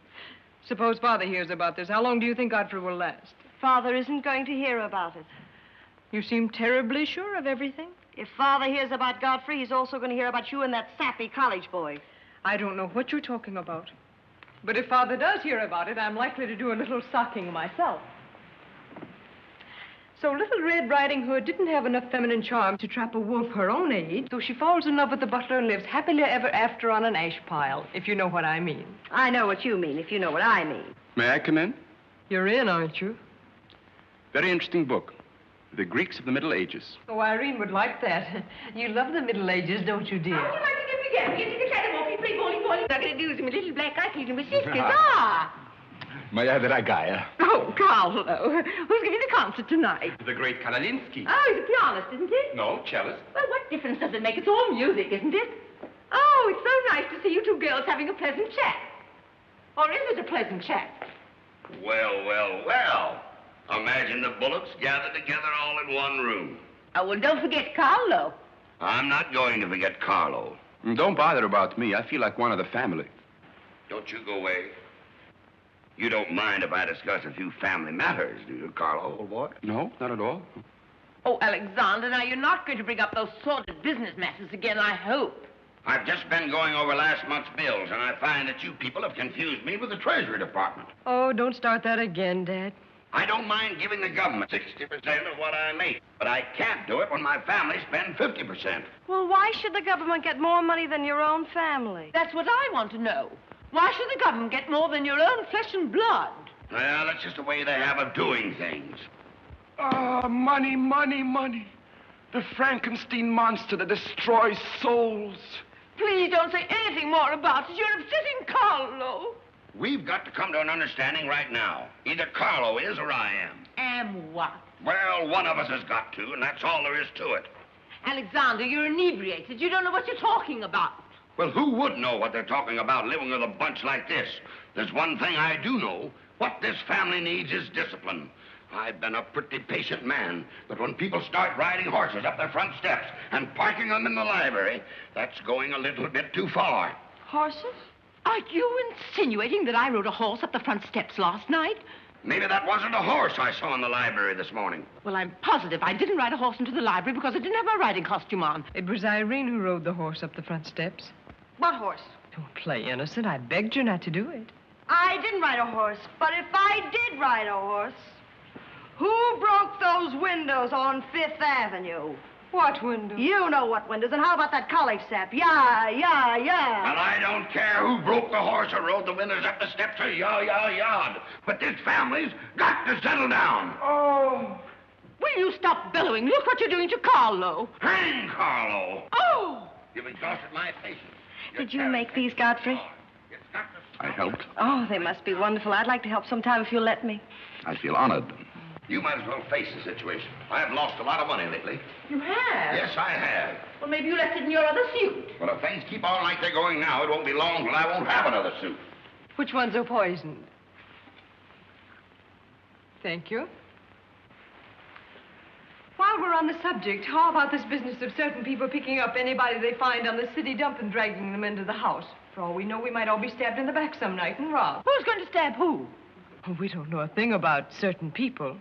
[SPEAKER 9] Suppose Father hears about this. How long do you think Godfrey will last?
[SPEAKER 4] Father isn't going to hear about it.
[SPEAKER 9] You seem terribly sure of everything.
[SPEAKER 4] If Father hears about Godfrey, he's also going to hear about you and that sappy college boy.
[SPEAKER 9] I don't know what you're talking about. But if Father does hear about it, I'm likely to do a little socking myself. So Little Red Riding Hood didn't have enough feminine charm to trap a wolf her own age, so she falls in love with the butler and lives happily ever after on an ash pile, if you know what I mean.
[SPEAKER 4] I know what you mean, if you know what I mean.
[SPEAKER 1] May I come in?
[SPEAKER 9] You're in, aren't you?
[SPEAKER 1] Very interesting book. The Greeks of the Middle Ages.
[SPEAKER 9] Oh, Irene would like that. You love the Middle Ages, don't you, dear?
[SPEAKER 3] How would you like to get began? You take a try to walk, you play volley. I'm going to do some little black eyes and my sisters. Ah!
[SPEAKER 2] May I have the ragaya?
[SPEAKER 3] Oh, Carlo. Who's giving the concert tonight?
[SPEAKER 1] The great Karolinsky.
[SPEAKER 3] Oh, he's a pianist, isn't he?
[SPEAKER 1] No, cellist.
[SPEAKER 3] Well, what difference does it make? It's all music, isn't it? Oh, it's so nice to see you two girls having a pleasant chat. Or is it a pleasant chat?
[SPEAKER 6] Well, well, well. Imagine the Bullocks gathered together all in one room.
[SPEAKER 3] Oh, well, don't forget Carlo.
[SPEAKER 6] I'm not going to forget Carlo.
[SPEAKER 1] Don't bother about me. I feel like one of the family.
[SPEAKER 6] Don't you go away. You don't mind if I discuss a few family matters, do you, Carlo, old boy?
[SPEAKER 1] No, not at all.
[SPEAKER 3] Oh, Alexander, now you're not going to bring up those sordid business matters again, I hope.
[SPEAKER 6] I've just been going over last month's bills, and I find that you people have confused me with the Treasury Department.
[SPEAKER 9] Oh, don't start that again, Dad.
[SPEAKER 6] I don't mind giving the government 60% of what I make, but I can't do it when my family spends 50%.
[SPEAKER 4] Well, why should the government get more money than your own family?
[SPEAKER 3] That's what I want to know. Why should the government get more than your own flesh and blood?
[SPEAKER 6] Well, that's just the way they have of doing things.
[SPEAKER 12] Ah, money, money, money. The Frankenstein monster that destroys souls.
[SPEAKER 3] Please don't say anything more about it. You're upsetting Carlo.
[SPEAKER 6] We've got to come to an understanding right now. Either Carlo is or I am.
[SPEAKER 3] Am what?
[SPEAKER 6] Well, one of us has got to, and that's all there is to it.
[SPEAKER 3] Alexander, you're inebriated. You don't know what you're talking about.
[SPEAKER 6] Well, who would know what they're talking about living with a bunch like this? There's one thing I do know. What this family needs is discipline. I've been a pretty patient man, but when people start riding horses up their front steps and parking them in the library, that's going a little bit too far.
[SPEAKER 3] Horses? Are you insinuating that I rode a horse up the front steps last night?
[SPEAKER 6] Maybe that wasn't a horse I saw in the library this morning.
[SPEAKER 3] Well, I'm positive I didn't ride a horse into the library because I didn't have my riding costume on.
[SPEAKER 9] It was Irene who rode the horse up the front steps.
[SPEAKER 4] What horse?
[SPEAKER 9] Don't play innocent. I begged you not to do it.
[SPEAKER 4] I didn't ride a horse, but if I did ride a horse, who broke those windows on Fifth Avenue?
[SPEAKER 9] What windows?
[SPEAKER 4] You know what windows, and how about that college sap? Yeah.
[SPEAKER 6] And I don't care who broke the horse or rode the windows up the steps or yard. But this family's got to settle down.
[SPEAKER 12] Oh.
[SPEAKER 3] Will you stop bellowing? Look what you're doing to Carlo.
[SPEAKER 6] Hang Carlo.
[SPEAKER 3] Oh!
[SPEAKER 6] You've exhausted my patience.
[SPEAKER 4] Did you make these, Godfrey?
[SPEAKER 2] I helped.
[SPEAKER 4] Oh, they must be wonderful. I'd like to help sometime if you'll let me.
[SPEAKER 2] I feel honored.
[SPEAKER 6] You might as well face the situation. I've lost a lot of money lately.
[SPEAKER 3] You have?
[SPEAKER 6] Yes, I have.
[SPEAKER 3] Well, maybe you left it in your other suit.
[SPEAKER 6] Well, if things keep on like they're going now, it won't be long till I won't have another suit.
[SPEAKER 9] Which ones are poisoned? Thank you. While we're on the subject, how about this business of certain people picking up anybody they find on the city dump and dragging them into the house? For all we know, we might all be stabbed in the back some night and robbed.
[SPEAKER 3] Who's going to stab who?
[SPEAKER 9] Oh, we don't know a thing about certain people.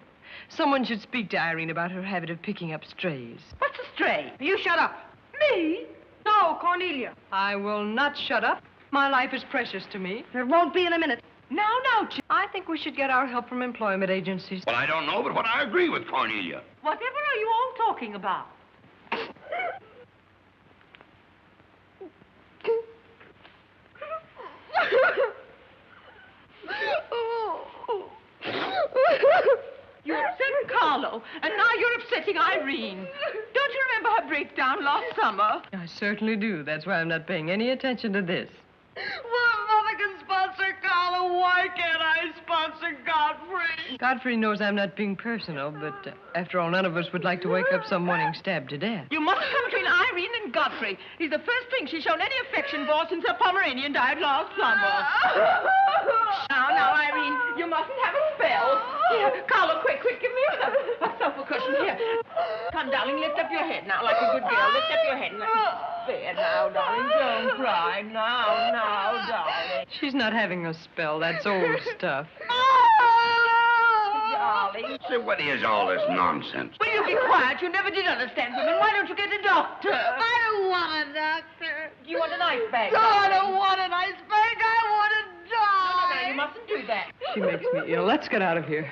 [SPEAKER 9] Someone should speak to Irene about her habit of picking up strays.
[SPEAKER 3] What's a stray?
[SPEAKER 4] You shut up.
[SPEAKER 3] Me?
[SPEAKER 4] No, Cornelia.
[SPEAKER 9] I will not shut up. My life is precious to me.
[SPEAKER 4] There won't be in a minute.
[SPEAKER 9] Now, Chip. I think we should get our help from employment agencies.
[SPEAKER 6] Well, I don't know, but what I agree with Cornelia.
[SPEAKER 3] Whatever are you all talking about? You upset Carlo, and now you're upsetting Irene. Don't you remember her breakdown last summer?
[SPEAKER 9] I certainly do. That's why I'm not paying any attention to this.
[SPEAKER 4] Well, if Mother can sponsor Carlo, why can't I sponsor
[SPEAKER 9] Godfrey knows I'm not being personal, but after all, none of us would like to wake up some morning stabbed to death.
[SPEAKER 3] You mustn't come between Irene and Godfrey. He's the first thing she's shown any affection for since her Pomeranian died last summer. Now, Irene, you mustn't have a spell. Here, Carlo, quick, give me a sofa cushion here. Come, darling, lift up your head now, like a good girl. Lift up your head. There now, darling, don't cry. Now, darling.
[SPEAKER 9] She's not having a spell. That's old stuff.
[SPEAKER 3] Darling.
[SPEAKER 6] So what is all this nonsense?
[SPEAKER 3] Will you be quiet? You never did understand women. Why don't you get a doctor?
[SPEAKER 4] I don't want a doctor.
[SPEAKER 3] Do you want an ice bag?
[SPEAKER 4] No, I don't want an ice bag. I want to die.
[SPEAKER 3] No, you mustn't do that.
[SPEAKER 9] She makes me ill. Let's get out of here.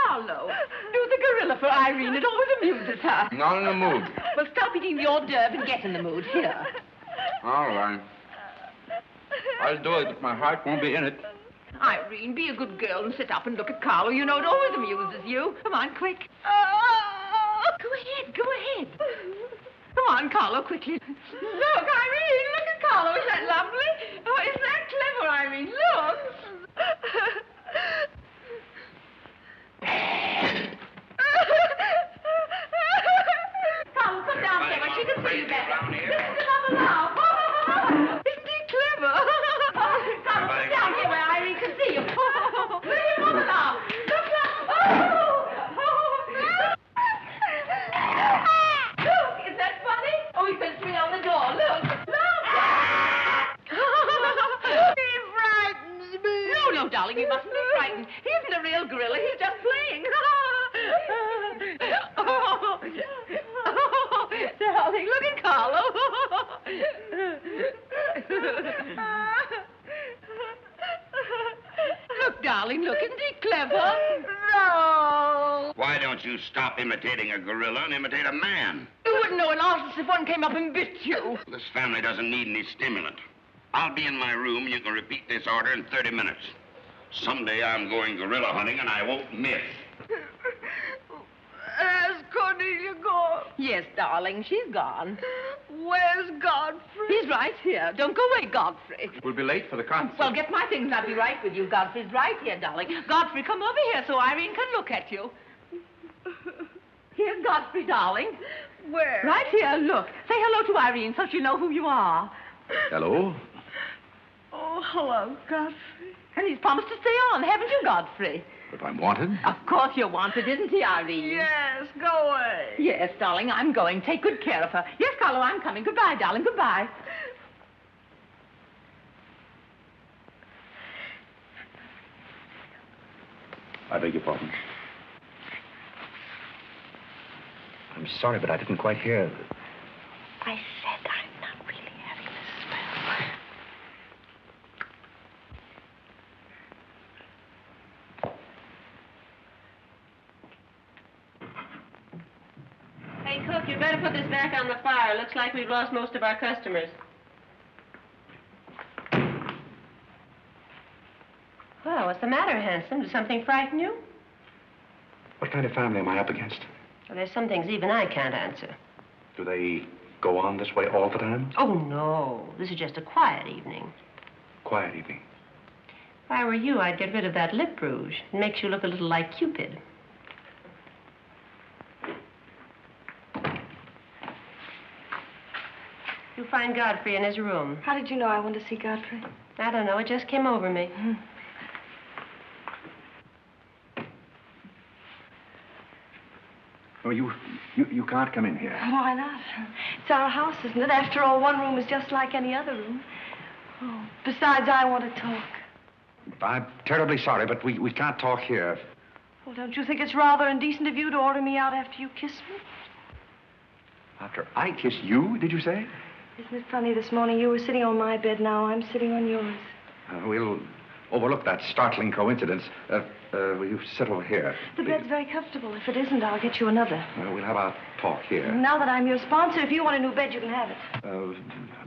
[SPEAKER 3] Carlo, do the gorilla for Irene. It always amuses her.
[SPEAKER 2] Not in the mood.
[SPEAKER 3] Well, stop eating the hors d'oeuvre and get in the mood. Here.
[SPEAKER 2] All right. I'll do it, but my heart won't be in it.
[SPEAKER 3] Irene, be a good girl and sit up and look at Carlo. You know it always amuses you. Come on, quick. Go ahead. Come on, Carlo, quickly. Look, Irene, look at Carlo. Isn't that lovely? Oh, isn't that clever, Irene? Look. Carlo, come down there. She can see you better. This is another laugh. Isn't he clever? Carlo, come down here where Irene can see you. Look at another laugh. Look. Look, is that funny? Oh, he fell straight on the door. Look.
[SPEAKER 4] He frightens me.
[SPEAKER 3] No, darling, you mustn't be frightened. He isn't a real gorilla. He's just playing. Darling, look at Carlo. Look, darling, look. Isn't he clever?
[SPEAKER 4] No.
[SPEAKER 6] Why don't you stop imitating a gorilla and imitate a man?
[SPEAKER 3] You wouldn't know an artist if one came up and bit you.
[SPEAKER 6] This family doesn't need any stimulant. I'll be in my room. You can repeat this order in 30 minutes. Someday I'm going gorilla hunting, and I won't miss.
[SPEAKER 4] Has Cornelia gone?
[SPEAKER 3] Yes, darling, she's gone.
[SPEAKER 4] Where's Godfrey?
[SPEAKER 3] He's right here. Don't go away, Godfrey.
[SPEAKER 2] We'll be late for the concert.
[SPEAKER 3] Well, get my things and I'll be right with you. Godfrey's right here, darling. Godfrey, come over here so Irene can look at you. Here's Godfrey, darling.
[SPEAKER 4] Where?
[SPEAKER 3] Right here, look. Say hello to Irene so she'll know who you are.
[SPEAKER 2] Hello?
[SPEAKER 4] Oh, hello, Godfrey.
[SPEAKER 3] And he's promised to stay on, haven't you, Godfrey?
[SPEAKER 2] If I'm wanted?
[SPEAKER 3] Of course you're wanted, isn't he, Irene?
[SPEAKER 4] Yes, go away.
[SPEAKER 3] Yes, darling, I'm going. Take good care of her. Yes, Carlo, I'm coming. Goodbye, darling. Goodbye.
[SPEAKER 2] I beg your pardon. I'm sorry, but I didn't quite hear.
[SPEAKER 4] I said I'm not really having this spell.
[SPEAKER 10] Hey, cook, you better put this back on the fire. Looks like we've lost most of our customers. Well, what's the matter, handsome? Did something frighten you?
[SPEAKER 2] What kind of family am I up against?
[SPEAKER 10] Well, there's some things even I can't answer.
[SPEAKER 2] Do they go on this way all the time?
[SPEAKER 10] Oh, no. This is just a quiet evening.
[SPEAKER 2] Quiet evening.
[SPEAKER 10] If I were you, I'd get rid of that lip rouge. It makes you look a little like Cupid. You find Godfrey in his room.
[SPEAKER 4] How did you know I wanted to see Godfrey?
[SPEAKER 10] I don't know. It just came over me.
[SPEAKER 2] Oh, you can't come in here.
[SPEAKER 4] Why not? It's our house, isn't it? After all, one room is just like any other room. Oh, besides, I want to talk.
[SPEAKER 2] I'm terribly sorry, but we can't talk here.
[SPEAKER 4] Well, don't you think it's rather indecent of you to order me out after you kiss me?
[SPEAKER 2] After I kiss you, did you say?
[SPEAKER 4] Isn't it funny, this morning you were sitting on my bed, now I'm sitting on yours.
[SPEAKER 2] We'll overlook that startling coincidence. Will you sit over here?
[SPEAKER 4] The bed's very comfortable. If it isn't, I'll get you another.
[SPEAKER 2] We'll have our talk here.
[SPEAKER 4] Now that I'm your sponsor, if you want a new bed, you can have it.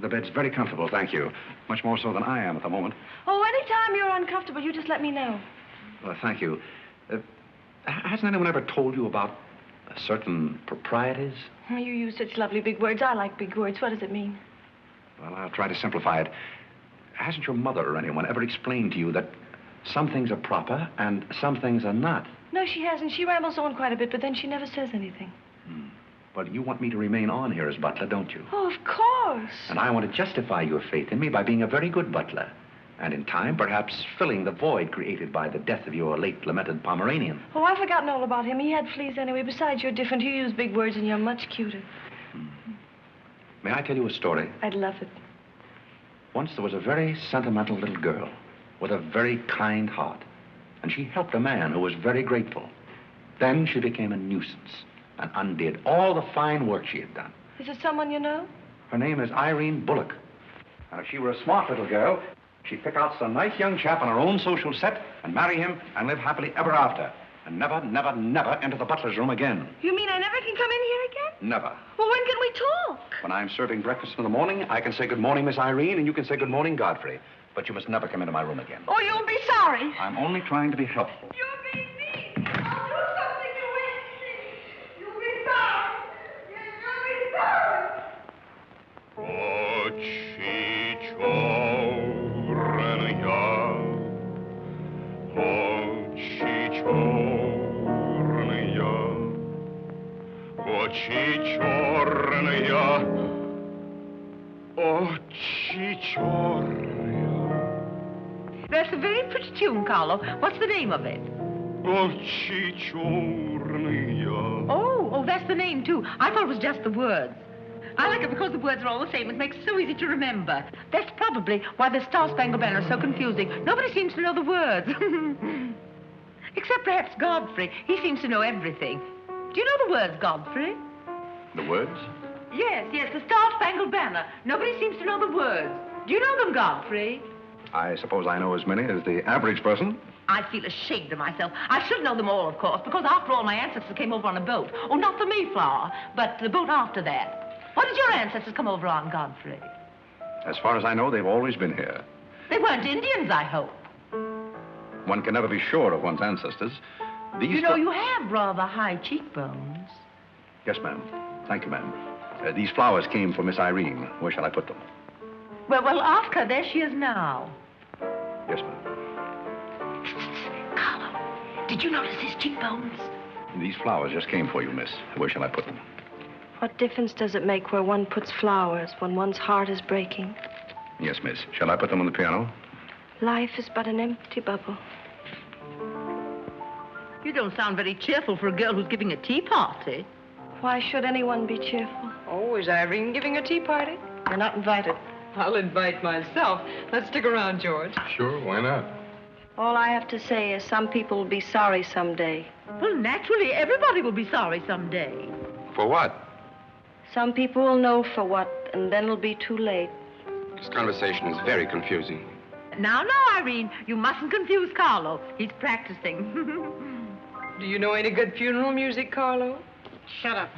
[SPEAKER 2] The bed's very comfortable, thank you. Much more so than I am at the moment.
[SPEAKER 4] Oh, anytime you're uncomfortable, you just let me know.
[SPEAKER 2] Well, thank you. Hasn't anyone ever told you about certain proprieties?
[SPEAKER 4] You use such lovely big words. I like big words. What does it mean?
[SPEAKER 2] Well, I'll try to simplify it. Hasn't your mother or anyone ever explained to you that Some things are proper and some things are not.
[SPEAKER 4] No, she hasn't. She rambles on quite a bit, but then she never says anything.
[SPEAKER 2] But you want me to remain on here as butler, don't you?
[SPEAKER 4] Oh, of course.
[SPEAKER 2] And I want to justify your faith in me by being a very good butler. And in time, perhaps filling the void created by the death of your late lamented Pomeranian.
[SPEAKER 4] Oh, I've forgotten all about him. He had fleas anyway. Besides, you're different. You use big words and you're much cuter.
[SPEAKER 2] May I tell you a story?
[SPEAKER 4] I'd love it.
[SPEAKER 2] Once there was a very sentimental little girl with a very kind heart. And she helped a man who was very grateful. Then she became a nuisance and undid all the fine work she had done.
[SPEAKER 4] Is it someone you know?
[SPEAKER 2] Her name is Irene Bullock. And if she were a smart little girl, she'd pick out some nice young chap on her own social set and marry him and live happily ever after. And never, never, never enter the butler's room again.
[SPEAKER 4] You mean I never can come in here again?
[SPEAKER 2] Never.
[SPEAKER 4] Well, when can we talk?
[SPEAKER 2] When I'm serving breakfast in the morning, I can say good morning, Miss Irene, and you can say good morning, Godfrey. But you must never come into my room again.
[SPEAKER 4] Oh, you'll be sorry.
[SPEAKER 2] I'm only trying to be helpful.
[SPEAKER 4] You're being mean. I'll do something you won't see. You'll be sorry. You'll be sorry.
[SPEAKER 3] That's a very pretty tune, Carlo. What's the name of it? Oh, that's the name, too. I thought it was just the words. I like it because the words are all the same. It makes it so easy to remember. That's probably why the Star-Spangled Banner is so confusing. Nobody seems to know the words. Except perhaps Godfrey. He seems to know everything. Do you know the words, Godfrey?
[SPEAKER 2] The words?
[SPEAKER 3] Yes, the Star-Spangled Banner. Nobody seems to know the words. Do you know them, Godfrey?
[SPEAKER 2] I suppose I know as many as the average person.
[SPEAKER 3] I feel ashamed of myself. I should know them all, of course, because after all, my ancestors came over on a boat. Oh, not the Mayflower, but the boat after that. What did your ancestors come over on, Godfrey?
[SPEAKER 2] As far as I know, they've always been here.
[SPEAKER 3] They weren't Indians, I hope.
[SPEAKER 2] One can never be sure of one's ancestors. These
[SPEAKER 3] You know, you have rather high cheekbones.
[SPEAKER 2] Yes, ma'am. Thank you, ma'am. These flowers came for Miss Irene. Where shall I put them?
[SPEAKER 3] Well, ask her. There she is now.
[SPEAKER 2] Yes, ma'am.
[SPEAKER 3] Carlo, did you notice his cheekbones?
[SPEAKER 2] These flowers just came for you, miss. Where shall I put them?
[SPEAKER 4] What difference does it make where one puts flowers when one's heart is breaking?
[SPEAKER 2] Yes, miss. Shall I put them on the piano?
[SPEAKER 4] Life is but an empty bubble.
[SPEAKER 3] You don't sound very cheerful for a girl who's giving a tea party.
[SPEAKER 4] Why should anyone be cheerful?
[SPEAKER 9] Oh, is Irene giving a tea party?
[SPEAKER 4] You're not invited.
[SPEAKER 9] I'll invite myself. Let's stick around, George.
[SPEAKER 1] Sure, why not?
[SPEAKER 4] All I have to say is some people will be sorry someday.
[SPEAKER 3] Well, naturally, everybody will be sorry someday.
[SPEAKER 1] For what?
[SPEAKER 4] Some people will know for what, and then it'll be too late.
[SPEAKER 1] This conversation is very confusing.
[SPEAKER 3] Now, Irene, you mustn't confuse Carlo. He's practicing.
[SPEAKER 9] Do you know any good funeral music, Carlo?
[SPEAKER 3] Shut up.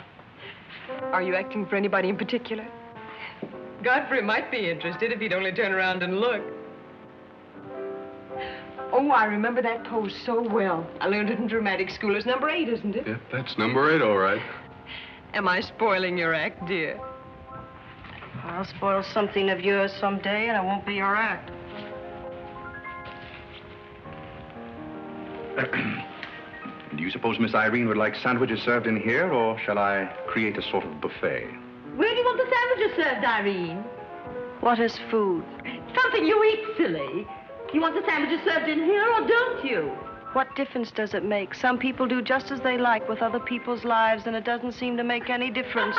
[SPEAKER 9] Are you acting for anybody in particular? Godfrey might be interested if he'd only turn around and look. Oh, I remember that pose so well. I learned it in dramatic school. It's number 8, isn't it?
[SPEAKER 1] Yep, that's number 8, all right.
[SPEAKER 9] Am I spoiling your act, dear?
[SPEAKER 4] I'll spoil something of yours someday, and it won't be your act.
[SPEAKER 2] Do you suppose Miss Irene would like sandwiches served in here, or shall I create a sort of buffet?
[SPEAKER 3] Where do you want the sandwiches served, Irene?
[SPEAKER 4] What is food?
[SPEAKER 3] Something you eat, silly. You want the sandwiches served in here, or don't you?
[SPEAKER 4] What difference does it make? Some people do just as they like with other people's lives, and it doesn't seem to make any difference.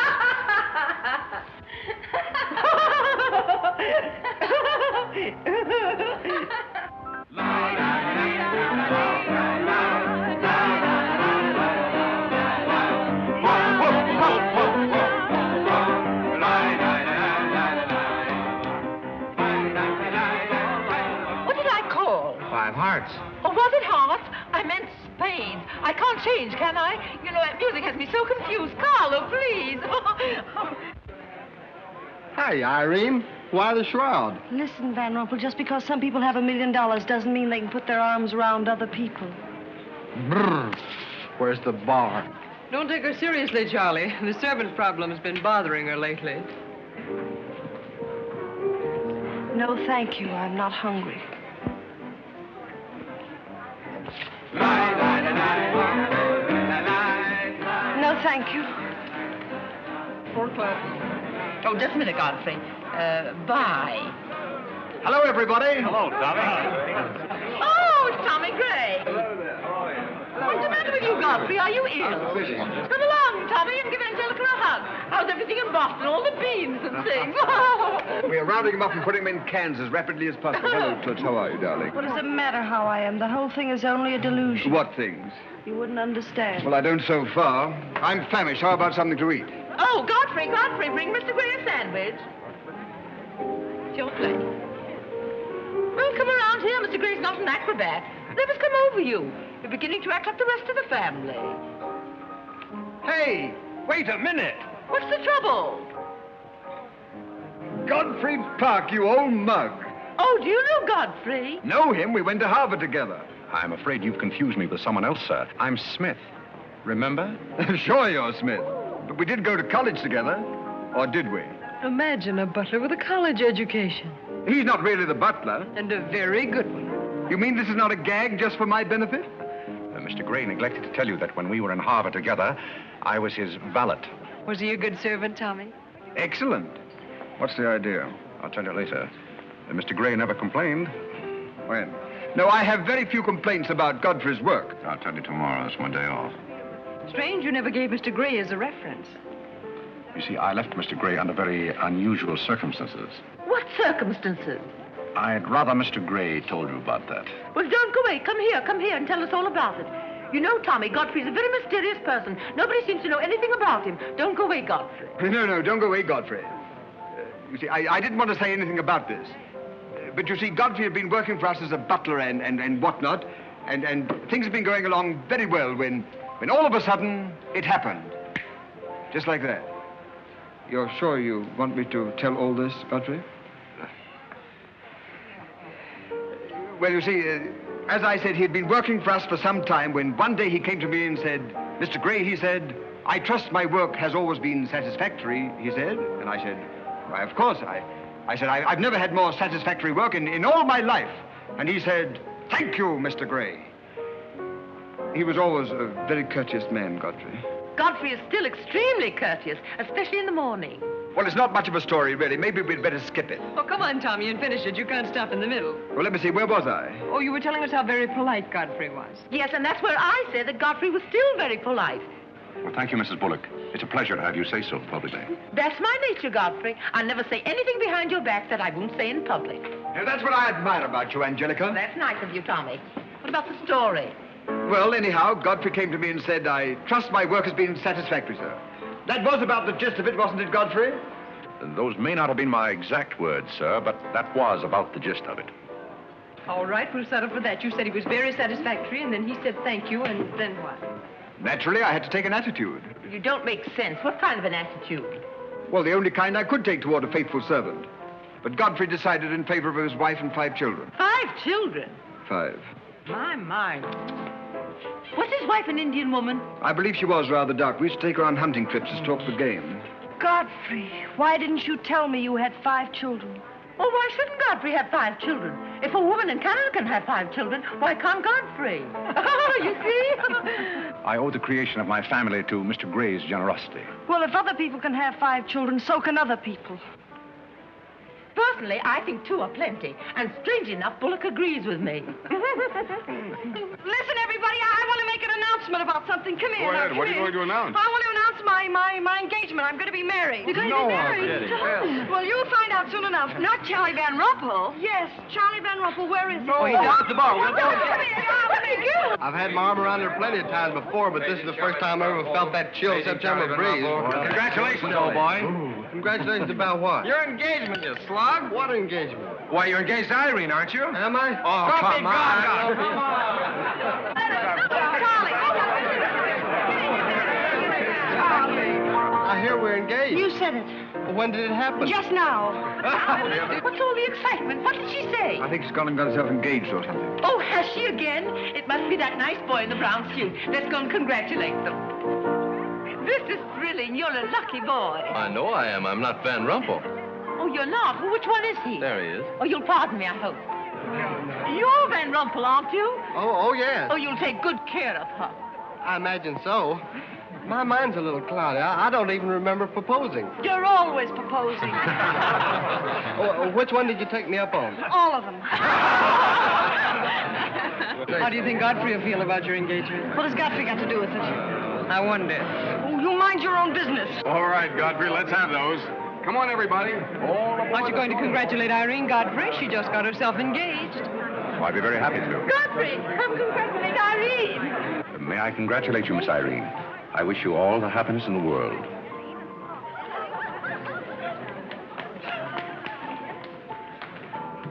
[SPEAKER 13] Hearts.
[SPEAKER 3] Oh, was it hearts? I meant spades. I can't change, can I? You know, that music has me so confused. Carlo, please.
[SPEAKER 13] Hey, Irene. Why the shroud?
[SPEAKER 4] Listen, Van Rumple, just because some people have $1 million doesn't mean they can put their arms around other people.
[SPEAKER 13] Brrr. Where's the bar?
[SPEAKER 9] Don't take her seriously, Charlie. The servant problem's been bothering her lately.
[SPEAKER 4] No, thank you. I'm not hungry. thank you.
[SPEAKER 13] Fourth class.
[SPEAKER 3] Oh, just a minute, Godfrey. Bye.
[SPEAKER 13] Hello, everybody.
[SPEAKER 5] Hello, Tommy.
[SPEAKER 3] Oh, it's Tommy Gray. What's the matter with you, Godfrey? Are you ill? Come along, Tommy, and give Angelica a hug. How's everything in Boston? All the beans and things.
[SPEAKER 13] We're rounding them up and putting them in cans as rapidly as possible. Hello, Toots. How are you, darling?
[SPEAKER 4] What does it matter how I am? The whole thing is only a delusion.
[SPEAKER 13] What things?
[SPEAKER 4] You wouldn't understand.
[SPEAKER 13] Well, I don't so far. I'm famished. How about something to eat?
[SPEAKER 3] Oh, Godfrey, bring Mr. Gray a sandwich. It's your plate. Well, come around here. Mr. Gray's not an acrobat. Let us come over you. You're beginning to act like the rest of the family.
[SPEAKER 13] Hey, wait a minute.
[SPEAKER 3] What's the trouble?
[SPEAKER 13] Godfrey Park, you old mug.
[SPEAKER 3] Oh, do you know Godfrey?
[SPEAKER 13] Know him? We went to Harvard together.
[SPEAKER 2] I'm afraid you've confused me with someone else, sir. I'm Smith. Remember?
[SPEAKER 13] Sure you're Smith. But we did go to college together. Or did we?
[SPEAKER 9] Imagine a butler with a college education.
[SPEAKER 13] He's not really the butler.
[SPEAKER 9] And a very good one.
[SPEAKER 13] You mean this is not a gag just for my benefit?
[SPEAKER 2] Mr. Gray neglected to tell you that when we were in Harvard together, I was his valet.
[SPEAKER 9] Was he a good servant, Tommy?
[SPEAKER 13] Excellent. What's the idea?
[SPEAKER 2] I'll tell you later. Mr. Gray never complained.
[SPEAKER 13] When? No, I have very few complaints about Godfrey's work.
[SPEAKER 2] I'll tell you tomorrow. It's my day off.
[SPEAKER 9] Strange you never gave Mr. Gray as a reference.
[SPEAKER 2] You see, I left Mr. Gray under very unusual circumstances.
[SPEAKER 3] What circumstances?
[SPEAKER 2] I'd rather Mr. Gray told you about that.
[SPEAKER 3] Well, don't go away. Come here and tell us all about it. You know, Tommy, Godfrey's a very mysterious person. Nobody seems to know anything about him. Don't go away, Godfrey.
[SPEAKER 13] No, don't go away, Godfrey. You see, I didn't want to say anything about this. But you see, Godfrey had been working for us as a butler and whatnot, and things had been going along very well when all of a sudden it happened. Just like that. You're sure you want me to tell all this, Godfrey? Well, you see, as I said, he had been working for us for some time when one day he came to me and said, Mr. Gray, he said, I trust my work has always been satisfactory, he said. And I said, why, of course. I said, I've never had more satisfactory work in all my life. And he said, thank you, Mr. Gray. He was always a very courteous man, Godfrey.
[SPEAKER 3] Godfrey is still extremely courteous, especially in the morning.
[SPEAKER 13] Well, it's not much of a story, really. Maybe we'd better skip it.
[SPEAKER 9] Oh, come on, Tommy, and finish it. You can't stop in the middle.
[SPEAKER 13] Well, let me see. Where was I?
[SPEAKER 9] Oh, you were telling us how very polite Godfrey was.
[SPEAKER 3] Yes, and that's where I said that Godfrey was still very polite.
[SPEAKER 2] Well, thank you, Mrs. Bullock. It's a pleasure to have you say so publicly.
[SPEAKER 3] That's my nature, Godfrey. I never say anything behind your back that I won't say in public.
[SPEAKER 13] Now, that's what I admire about you, Angelica.
[SPEAKER 3] That's nice of you, Tommy. What about the story?
[SPEAKER 13] Well, anyhow, Godfrey came to me and said, I trust my work has been satisfactory, sir. That was about the gist of it, wasn't it, Godfrey?
[SPEAKER 2] Those may not have been my exact words, sir, but that was about the gist of it.
[SPEAKER 9] All right, we'll settle for that. You said he was very satisfactory, and then he said thank you, and then what?
[SPEAKER 13] Naturally, I had to take an attitude.
[SPEAKER 3] You don't make sense. What kind of an attitude?
[SPEAKER 13] Well, the only kind I could take toward a faithful servant. But Godfrey decided in favor of his wife and 5 children.
[SPEAKER 3] 5 children?
[SPEAKER 13] 5.
[SPEAKER 3] My. Was his wife an Indian woman?
[SPEAKER 13] I believe she was rather dark. We used to take her on hunting trips to stalk the game.
[SPEAKER 4] Godfrey, why didn't you tell me you had 5 children?
[SPEAKER 3] Well, why shouldn't Godfrey have 5 children? If a woman in Canada can have 5 children, why can't Godfrey? Oh, you see?
[SPEAKER 2] I owe the creation of my family to Mr. Gray's generosity.
[SPEAKER 4] Well, if other people can have 5 children, so can other people.
[SPEAKER 3] Personally, I think 2 are plenty. And strangely enough, Bullock agrees with me.
[SPEAKER 4] Listen, everybody, I want to make an announcement about something. Come here.
[SPEAKER 1] Go ahead. What are you going to announce?
[SPEAKER 4] I want to announce my engagement. I'm going to be married.
[SPEAKER 3] You're going to be married?
[SPEAKER 4] Well, you'll find out soon enough. Not Charlie Van Rumple. Yes, Charlie Van Rumple. Where is he?
[SPEAKER 1] Oh, he's down at the bar.
[SPEAKER 4] Come here.
[SPEAKER 13] I've had my arm around her plenty of times before, but this is the first time I ever felt that chill September breeze.
[SPEAKER 1] Congratulations, old boy.
[SPEAKER 13] Congratulations about what?
[SPEAKER 1] Your engagement, you slug.
[SPEAKER 13] What engagement?
[SPEAKER 1] Why, you're engaged to Irene, aren't you?
[SPEAKER 13] Am I?
[SPEAKER 1] Oh, come on.
[SPEAKER 13] I hear we're engaged.
[SPEAKER 4] You said it.
[SPEAKER 13] Well, when did it happen?
[SPEAKER 4] Just now.
[SPEAKER 3] What's all the excitement? What did she say?
[SPEAKER 13] I think she's gone and got herself engaged or something.
[SPEAKER 3] Oh, has she again? It must be that nice boy in the brown suit. Let's go and congratulate them. This is thrilling. You're a lucky boy.
[SPEAKER 7] I know I am. I'm not Van Rumple.
[SPEAKER 3] Oh, you're not? Well, which one is he?
[SPEAKER 7] There he is.
[SPEAKER 3] Oh, you'll pardon me, I hope. You're Van Rumple, aren't you?
[SPEAKER 13] Oh, yes.
[SPEAKER 3] Oh, you'll take good care of her.
[SPEAKER 13] I imagine so.
[SPEAKER 14] My mind's a little cloudy. I don't even remember proposing.
[SPEAKER 4] You're always proposing.
[SPEAKER 14] Which one did you take me up on?
[SPEAKER 4] All of them.
[SPEAKER 15] How do you think Godfrey will feel about your engagement?
[SPEAKER 4] What has Godfrey got to do with it?
[SPEAKER 15] I wonder.
[SPEAKER 4] Oh, you mind your own business.
[SPEAKER 16] All right, Godfrey, let's have those. Come on, everybody.
[SPEAKER 15] Aren't you going to congratulate Irene Godfrey? She just got herself engaged.
[SPEAKER 2] Oh, I'd be very happy to.
[SPEAKER 3] Godfrey, come congratulate Irene.
[SPEAKER 2] May I congratulate you, Miss Irene? I wish you all the happiness in the world.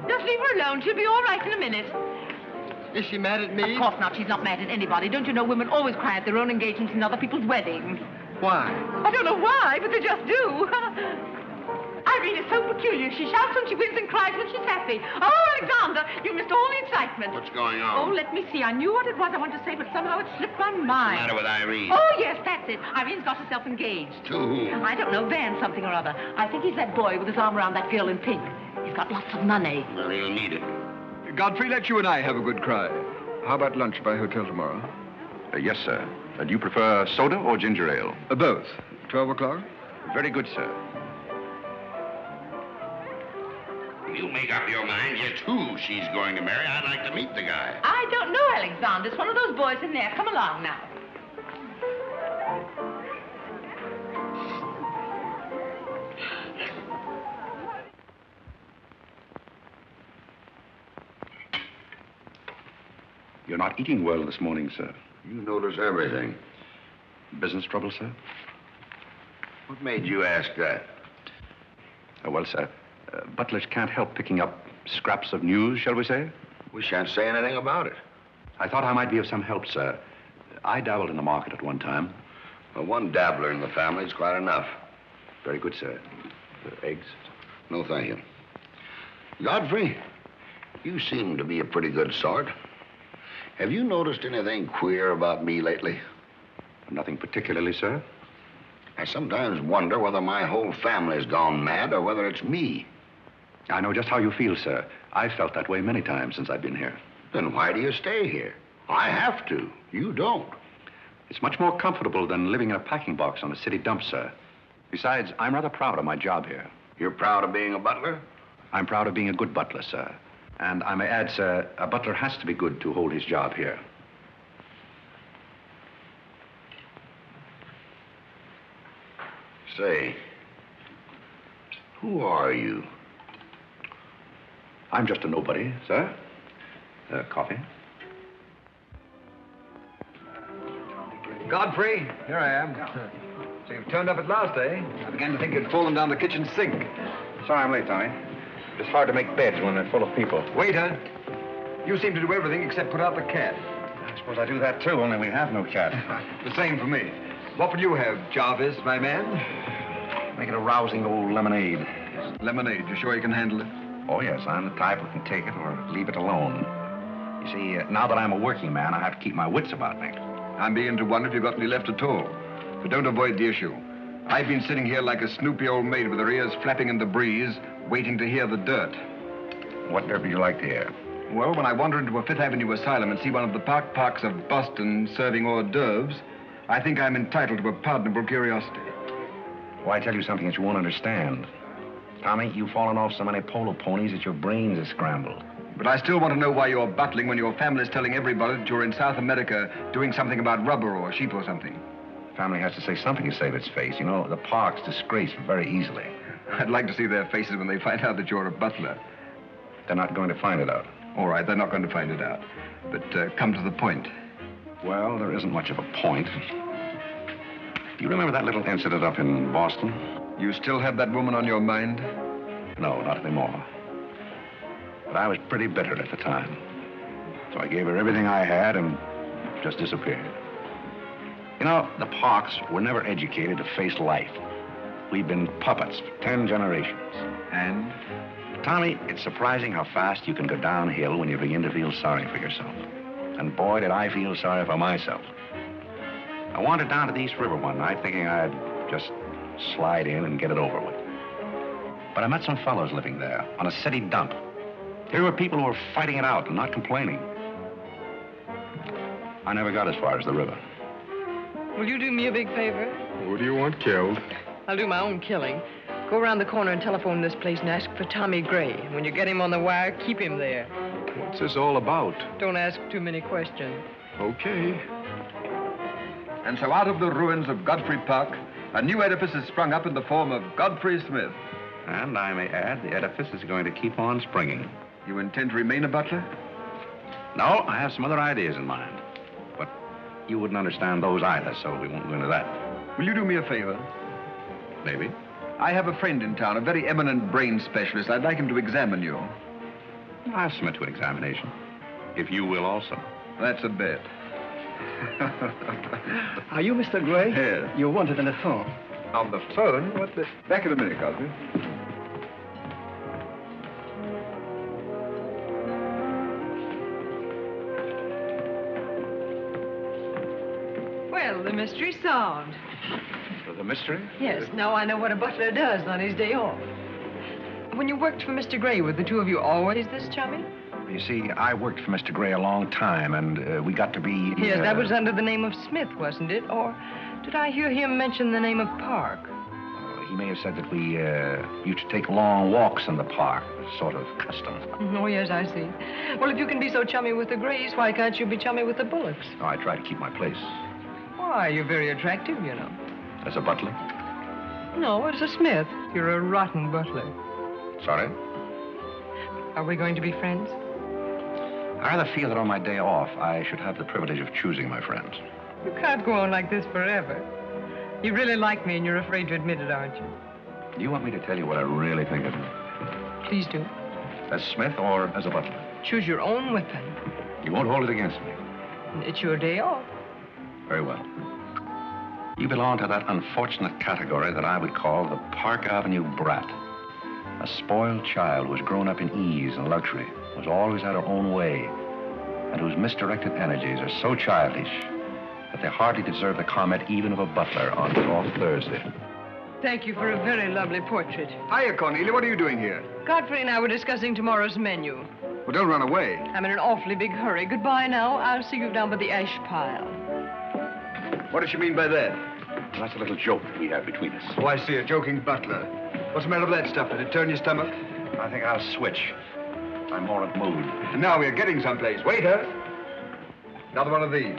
[SPEAKER 3] Just leave her alone. She'll be all right in a minute.
[SPEAKER 14] Is she mad at me?
[SPEAKER 3] Of course not. She's not mad at anybody. Don't you know women always cry at their own engagements and other people's weddings?
[SPEAKER 14] Why?
[SPEAKER 3] I don't know why, but they just do. Irene is so peculiar. She shouts when she wins and cries when she's happy. Oh, Alexander, you missed all the excitement.
[SPEAKER 6] What's going on?
[SPEAKER 3] Oh, let me see. I knew what it was I wanted to say, but somehow it slipped my mind.
[SPEAKER 6] What's the matter with Irene?
[SPEAKER 3] Oh, yes, that's it. Irene's got herself engaged.
[SPEAKER 6] To whom?
[SPEAKER 3] I don't know, Van something or other. I think he's that boy with his arm around that girl in pink. He's got lots of money.
[SPEAKER 6] Well, he'll need it.
[SPEAKER 13] Godfrey, let you and I have a good cry. How about lunch by hotel tomorrow?
[SPEAKER 2] Yes, sir. Do you prefer soda or ginger ale?
[SPEAKER 13] Both. 12 o'clock?
[SPEAKER 2] Very good, sir.
[SPEAKER 6] You make up your mind just who she's going to marry. I'd like to meet the guy.
[SPEAKER 3] I don't know, Alexander. It's one of those boys in there. Come along now.
[SPEAKER 2] You're not eating well this morning, sir.
[SPEAKER 6] You notice everything.
[SPEAKER 2] Business trouble, sir?
[SPEAKER 6] What made you ask that?
[SPEAKER 2] Well, sir, butlers can't help picking up scraps of news, shall we say?
[SPEAKER 6] We shan't say anything about it.
[SPEAKER 2] I thought I might be of some help, sir. I dabbled in the market at one time.
[SPEAKER 6] Well, one dabbler in the family is quite enough.
[SPEAKER 2] Very good, sir. Eggs?
[SPEAKER 6] No, thank you. Godfrey, you seem to be a pretty good sort. Have you noticed anything queer about me lately?
[SPEAKER 2] Nothing particularly, sir.
[SPEAKER 6] I sometimes wonder whether my whole family's gone mad or whether it's me.
[SPEAKER 2] I know just how you feel, sir. I've felt that way many times since I've been here.
[SPEAKER 6] Then why do you stay here? I have to. You don't.
[SPEAKER 2] It's much more comfortable than living in a packing box on a city dump, sir. Besides, I'm rather proud of my job here.
[SPEAKER 6] You're proud of being a butler?
[SPEAKER 2] I'm proud of being a good butler, sir. And I may add, sir, a butler has to be good to hold his job here.
[SPEAKER 6] Say, who are you?
[SPEAKER 2] I'm just a nobody, sir. Coffee?
[SPEAKER 13] Godfrey, here I am. So you've turned up at last, eh? I began to think you'd fallen down the kitchen sink.
[SPEAKER 2] Sorry I'm late, Tommy. It's hard to make beds when they're full of people.
[SPEAKER 13] Waiter, you seem to do everything except put out the cat.
[SPEAKER 2] I suppose I do that, too, only we have no cat.
[SPEAKER 13] The same for me. What would you have, Jarvis, my man?
[SPEAKER 2] Make it a rousing old lemonade.
[SPEAKER 13] Lemonade, you sure you can handle it?
[SPEAKER 2] Oh, yes, I'm the type who can take it or leave it alone. You see, now that I'm a working man, I have to keep my wits about me.
[SPEAKER 13] I'm beginning to wonder if you've got any left at all. But don't avoid the issue. I've been sitting here like a snoopy old maid with her ears flapping in the breeze, waiting to hear the dirt.
[SPEAKER 2] What dirt would you like to hear?
[SPEAKER 13] Well, when I wander into a Fifth Avenue asylum and see one of the parks of Boston serving hors d'oeuvres, I think I'm entitled to a pardonable curiosity.
[SPEAKER 2] Well, I tell you something that you won't understand. Tommy, you've fallen off so many polo ponies that your brains are scrambled.
[SPEAKER 13] But I still want to know why you're butling when your family's telling everybody that you're in South America doing something about rubber or sheep or something.
[SPEAKER 2] Family has to say something to save its face. You know, the park's disgraced very easily.
[SPEAKER 13] I'd like to see their faces when they find out that you're a butler.
[SPEAKER 2] They're not going to find it out.
[SPEAKER 13] All right, they're not going to find it out. But come to the point.
[SPEAKER 2] Well, there isn't much of a point. Do you remember that little incident up in Boston?
[SPEAKER 13] You still have that woman on your mind?
[SPEAKER 2] No, not anymore. But I was pretty bitter at the time. So I gave her everything I had and just disappeared. You know, the Parks were never educated to face life. We've been puppets for 10 generations.
[SPEAKER 13] And?
[SPEAKER 2] Tommy, it's surprising how fast you can go downhill when you begin to feel sorry for yourself. And boy, did I feel sorry for myself. I wandered down to the East River one night thinking I'd just slide in and get it over with. But I met some fellows living there on a city dump. Here were people who were fighting it out and not complaining. I never got as far as the river.
[SPEAKER 15] Will you do me a big favor?
[SPEAKER 1] Who do you want killed?
[SPEAKER 15] I'll do my own killing. Go around the corner and telephone this place and ask for Tommy Gray. When you get him on the wire, keep him there.
[SPEAKER 1] What's this all about?
[SPEAKER 15] Don't ask too many questions.
[SPEAKER 1] Okay.
[SPEAKER 13] And so out of the ruins of Godfrey Park, a new edifice has sprung up in the form of Godfrey Smith.
[SPEAKER 2] And I may add, the edifice is going to keep on springing.
[SPEAKER 13] You intend to remain a butler?
[SPEAKER 2] No, I have some other ideas in mind. But you wouldn't understand those either, so we won't go into that.
[SPEAKER 13] Will you do me a favor?
[SPEAKER 2] Maybe.
[SPEAKER 13] I have a friend in town, a very eminent brain specialist. I'd like him to examine you.
[SPEAKER 2] I'll submit to an examination, if you will also.
[SPEAKER 13] That's a bet.
[SPEAKER 14] Are you Mr. Gray?
[SPEAKER 13] Yes.
[SPEAKER 14] You're wanted on the phone.
[SPEAKER 13] On the phone? What the... Back in a minute, Godfrey.
[SPEAKER 9] Well, the mystery's solved.
[SPEAKER 2] The mystery?
[SPEAKER 9] Yes, now I know what a butler does on his day off. When you worked for Mr. Gray, were the two of you always this chummy?
[SPEAKER 2] You see, I worked for Mr. Gray a long time, and we got to be...
[SPEAKER 9] Yes, that was under the name of Smith, wasn't it? Or did I hear him mention the name of Park?
[SPEAKER 2] He may have said that we used to take long walks in the park, sort of custom.
[SPEAKER 9] Oh, yes, I see. Well, if you can be so chummy with the Grays, why can't you be chummy with the Bullocks?
[SPEAKER 2] Oh, I try to keep my place.
[SPEAKER 9] Why, you're very attractive, you know.
[SPEAKER 2] As a butler?
[SPEAKER 9] No, as a Smith. You're a rotten butler.
[SPEAKER 2] Sorry?
[SPEAKER 9] Are we going to be friends?
[SPEAKER 2] I rather feel that on my day off, I should have the privilege of choosing my friends.
[SPEAKER 9] You can't go on like this forever. You really like me and you're afraid to admit it, aren't you?
[SPEAKER 2] Do you want me to tell you what I really think of you?
[SPEAKER 9] Please do.
[SPEAKER 2] As Smith or as a butler?
[SPEAKER 9] Choose your own weapon.
[SPEAKER 2] You won't hold it against me.
[SPEAKER 9] It's your day off.
[SPEAKER 2] Very well. You belong to that unfortunate category that I would call the Park Avenue brat. A spoiled child who has grown up in ease and luxury, who's always had her own way, and whose misdirected energies are so childish that they hardly deserve the comment even of a butler on off Thursday.
[SPEAKER 9] Thank you for a very lovely portrait.
[SPEAKER 13] Hiya, Cornelia. What are you doing here?
[SPEAKER 9] Godfrey and I were discussing tomorrow's menu.
[SPEAKER 13] Well, don't run away.
[SPEAKER 9] I'm in an awfully big hurry. Goodbye now. I'll see you down by the ash pile.
[SPEAKER 13] What does she mean by that?
[SPEAKER 2] Well, that's a little joke that we have between us.
[SPEAKER 13] Oh, I see. A joking butler. What's the matter with that stuff? Did it turn your stomach?
[SPEAKER 2] I think I'll switch. I'm more in the mood.
[SPEAKER 13] And now we're getting someplace. Waiter! Another one of these.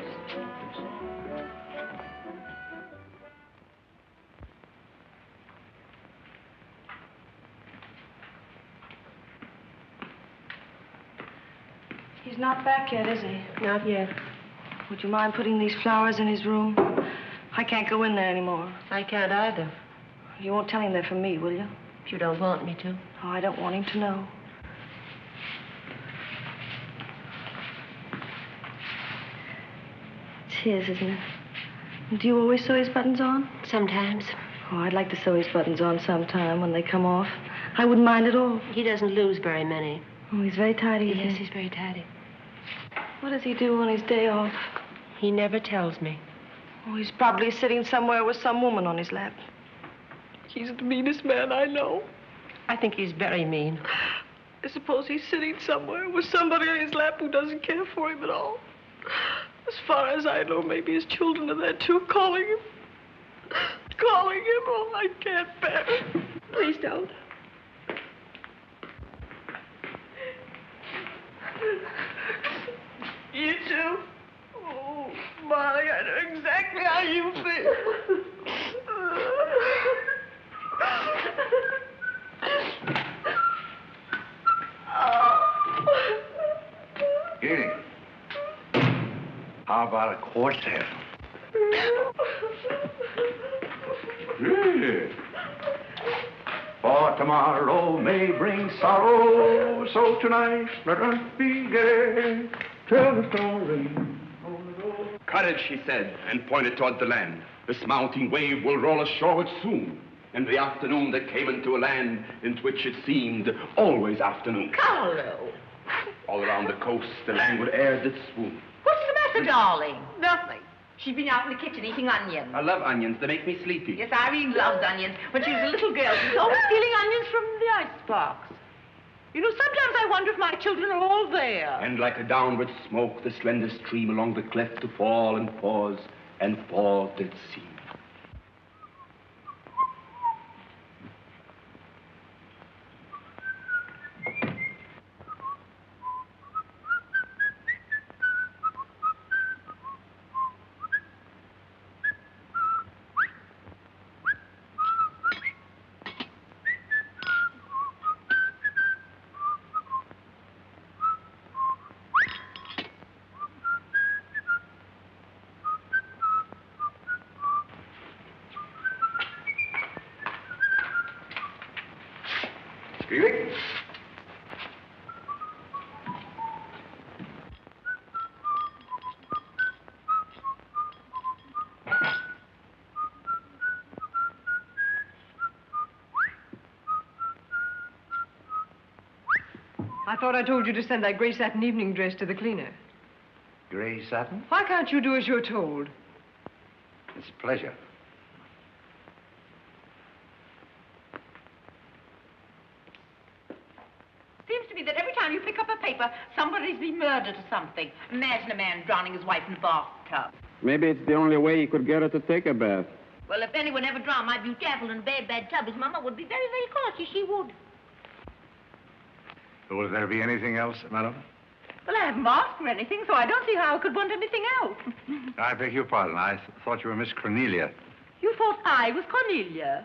[SPEAKER 4] He's not back yet, is he?
[SPEAKER 10] Not yet.
[SPEAKER 4] Would you mind putting these flowers in his room? I can't go in there anymore.
[SPEAKER 10] I can't either.
[SPEAKER 4] You won't tell him they're from me, will you?
[SPEAKER 10] If you don't want me to.
[SPEAKER 4] Oh, I don't want him to know. It's his, isn't it? Do you always sew his buttons on?
[SPEAKER 10] Sometimes.
[SPEAKER 4] Oh, I'd like to sew his buttons on sometime when they come off. I wouldn't mind at all.
[SPEAKER 10] He doesn't lose very many.
[SPEAKER 4] Oh, he's very tidy, isn't he?
[SPEAKER 10] Yes, he's very tidy.
[SPEAKER 4] What does he do on his day off?
[SPEAKER 10] He never tells me.
[SPEAKER 4] Oh, he's probably sitting somewhere with some woman on his lap. He's the meanest man I know.
[SPEAKER 10] I think he's very mean.
[SPEAKER 4] I suppose he's sitting somewhere with somebody on his lap who doesn't care for him at all. As far as I know, maybe his children are there, too, calling him. Calling him. Oh, I can't bear it. Please don't. You too? Oh, Molly, I know exactly how you feel.
[SPEAKER 2] Here. How about a quartet? Yeah. For tomorrow may bring sorrow, so tonight let us be gay. Tell the story.
[SPEAKER 17] Courage, she said, and pointed toward the land. This mounting wave will roll ashoreward soon. In the afternoon they came into a land into which it seemed always afternoon.
[SPEAKER 3] Carlo!
[SPEAKER 17] All around the coast, the languid air did swoon.
[SPEAKER 3] What's the matter, darling? Nothing. She's been out in the kitchen eating onions.
[SPEAKER 17] I love onions. They make me sleepy.
[SPEAKER 3] Yes, Irene loves onions. When she was a little girl, she was always stealing onions from the icebox. You know, sometimes I wonder if my children are all there.
[SPEAKER 17] And like a downward smoke, the slender stream along the cleft to fall and pause and for Ditzy.
[SPEAKER 9] I thought I told you to send that gray satin evening dress to the cleaner.
[SPEAKER 2] Gray satin?
[SPEAKER 9] Why can't you do as you're told?
[SPEAKER 2] It's a pleasure.
[SPEAKER 3] Seems to me that every time you pick up a paper, somebody's been murdered or something. Imagine a man drowning his wife in a bathtub.
[SPEAKER 1] Maybe it's the only way he could get her to take a bath.
[SPEAKER 18] Well, if anyone ever drowned my beautiful in a very bad tub, his mama would be very, very cautious. She would.
[SPEAKER 2] Will there be anything else, madam?
[SPEAKER 3] Well, I haven't asked for anything, so I don't see how I could want anything else.
[SPEAKER 2] I beg your pardon. I thought you were Miss Cornelia.
[SPEAKER 3] You thought I was Cornelia?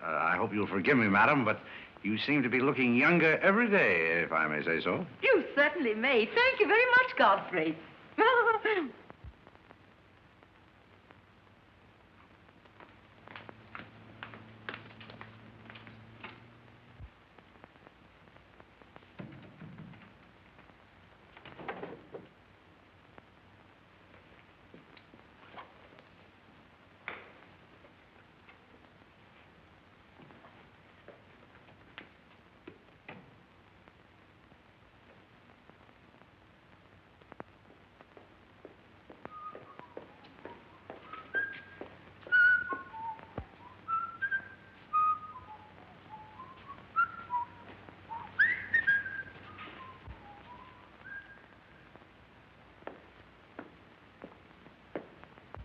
[SPEAKER 2] I hope you'll forgive me, madam, but you seem to be looking younger every day, if I may say so.
[SPEAKER 3] You certainly may. Thank you very much, Godfrey.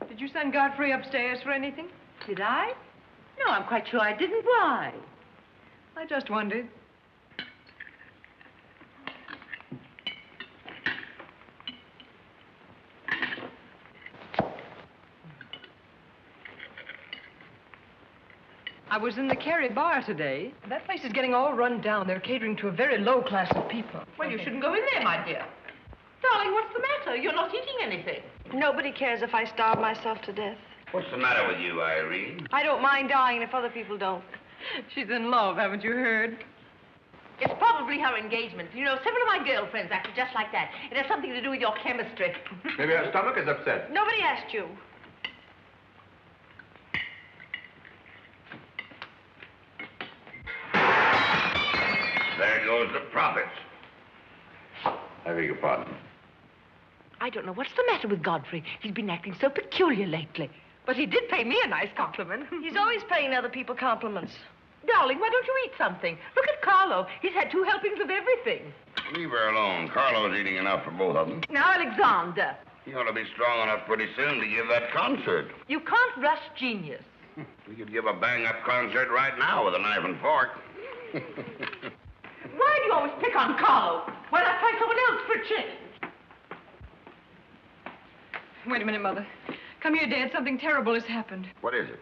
[SPEAKER 9] Did you send Godfrey upstairs for anything?
[SPEAKER 3] Did I? No, I'm quite sure I didn't. Why?
[SPEAKER 9] I just wondered. I was in the Kerry bar today. That place is getting all run down. They're catering to a very low class of people.
[SPEAKER 3] Well, you shouldn't go in there, my dear. Darling, what's the matter? You're not eating anything.
[SPEAKER 4] Nobody cares if I starve myself to death.
[SPEAKER 6] What's the matter with you, Irene?
[SPEAKER 4] I don't mind dying if other people don't.
[SPEAKER 9] She's in love, haven't you heard?
[SPEAKER 3] It's probably her engagement. You know, several of my girlfriends acted just like that. It has something to do with your chemistry.
[SPEAKER 16] Maybe her stomach is upset.
[SPEAKER 4] Nobody asked you.
[SPEAKER 6] There goes the profits.
[SPEAKER 2] I beg your pardon.
[SPEAKER 3] I don't know what's the matter with Godfrey. He's been acting so peculiar lately. But he did pay me a nice compliment.
[SPEAKER 4] He's always paying other people compliments.
[SPEAKER 3] Darling, why don't you eat something? Look at Carlo. He's had 2 helpings of everything.
[SPEAKER 6] Leave her alone. Carlo's eating enough for both of them.
[SPEAKER 3] Now, Alexander.
[SPEAKER 6] He ought to be strong enough pretty soon to give that concert.
[SPEAKER 3] You can't rush genius.
[SPEAKER 6] We could give a bang-up concert right now with a knife and fork.
[SPEAKER 3] Why do you always pick on Carlo? Why not try someone else for a change?
[SPEAKER 9] Wait a minute, Mother. Come here, Dad. Something terrible has happened.
[SPEAKER 6] What is it?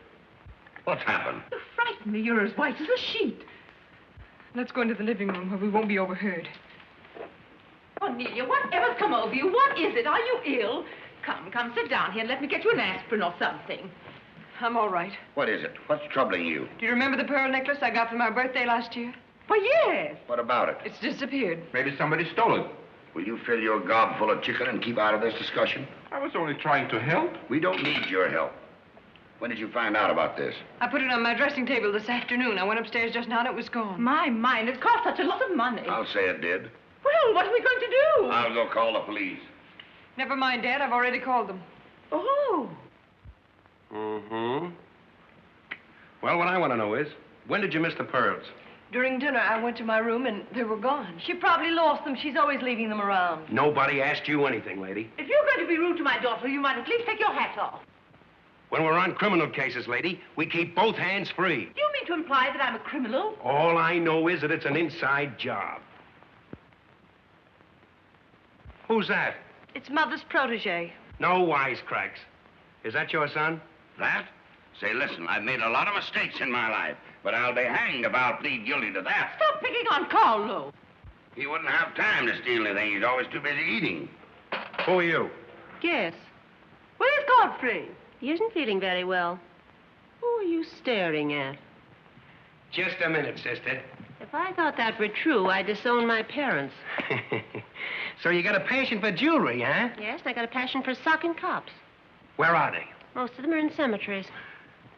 [SPEAKER 6] What's happened?
[SPEAKER 3] You frighten me. You're as white as a sheet.
[SPEAKER 9] Let's go into the living room where we won't be overheard.
[SPEAKER 3] Cornelia, whatever's come over you? What is it? Are you ill? Come, sit down here and let me get you an aspirin or something.
[SPEAKER 9] I'm all right.
[SPEAKER 6] What is it? What's troubling you?
[SPEAKER 9] Do you remember the pearl necklace I got for my birthday last year?
[SPEAKER 3] Why, yes.
[SPEAKER 6] What about it?
[SPEAKER 9] It's disappeared.
[SPEAKER 16] Maybe somebody stole it.
[SPEAKER 6] Will you fill your gob full of chicken and keep out of this discussion?
[SPEAKER 16] I was only trying to help.
[SPEAKER 6] We don't need your help. When did you find out about this?
[SPEAKER 9] I put it on my dressing table this afternoon. I went upstairs just now and it was gone.
[SPEAKER 3] My mind, it cost such a lot of money.
[SPEAKER 6] I'll say it did.
[SPEAKER 3] Well, what are we going to do?
[SPEAKER 6] I'll go call the police.
[SPEAKER 9] Never mind, Dad. I've already called them.
[SPEAKER 3] Oh.
[SPEAKER 1] Mm-hmm. Well, what I want to know is, when did you miss the pearls?
[SPEAKER 4] During dinner, I went to my room and they were gone. She probably lost them. She's always leaving them around.
[SPEAKER 1] Nobody asked you anything, lady.
[SPEAKER 3] If you're going to be rude to my daughter, you might at least take your hat off.
[SPEAKER 19] When we're on criminal cases, lady, we keep both hands free.
[SPEAKER 3] Do you mean to imply that I'm a criminal?
[SPEAKER 19] All I know is that it's an inside job. Who's that?
[SPEAKER 4] It's Mother's protege.
[SPEAKER 19] No wisecracks. Is that your son?
[SPEAKER 6] That? Say, listen, I've made a lot of mistakes in my life, but I'll be hanged if I'll plead guilty to that.
[SPEAKER 3] Stop picking on Carlo.
[SPEAKER 6] He wouldn't have time to steal anything. He's always too busy eating.
[SPEAKER 19] Who are you?
[SPEAKER 10] Yes.
[SPEAKER 3] Where's Godfrey?
[SPEAKER 10] He isn't feeling very well. Who are you staring at?
[SPEAKER 19] Just a minute, sister.
[SPEAKER 10] If I thought that were true, I'd disown my parents.
[SPEAKER 19] So you got a passion for jewelry, huh?
[SPEAKER 10] Yes, and I got a passion for socking cops.
[SPEAKER 19] Where are they?
[SPEAKER 10] Most of them are in cemeteries.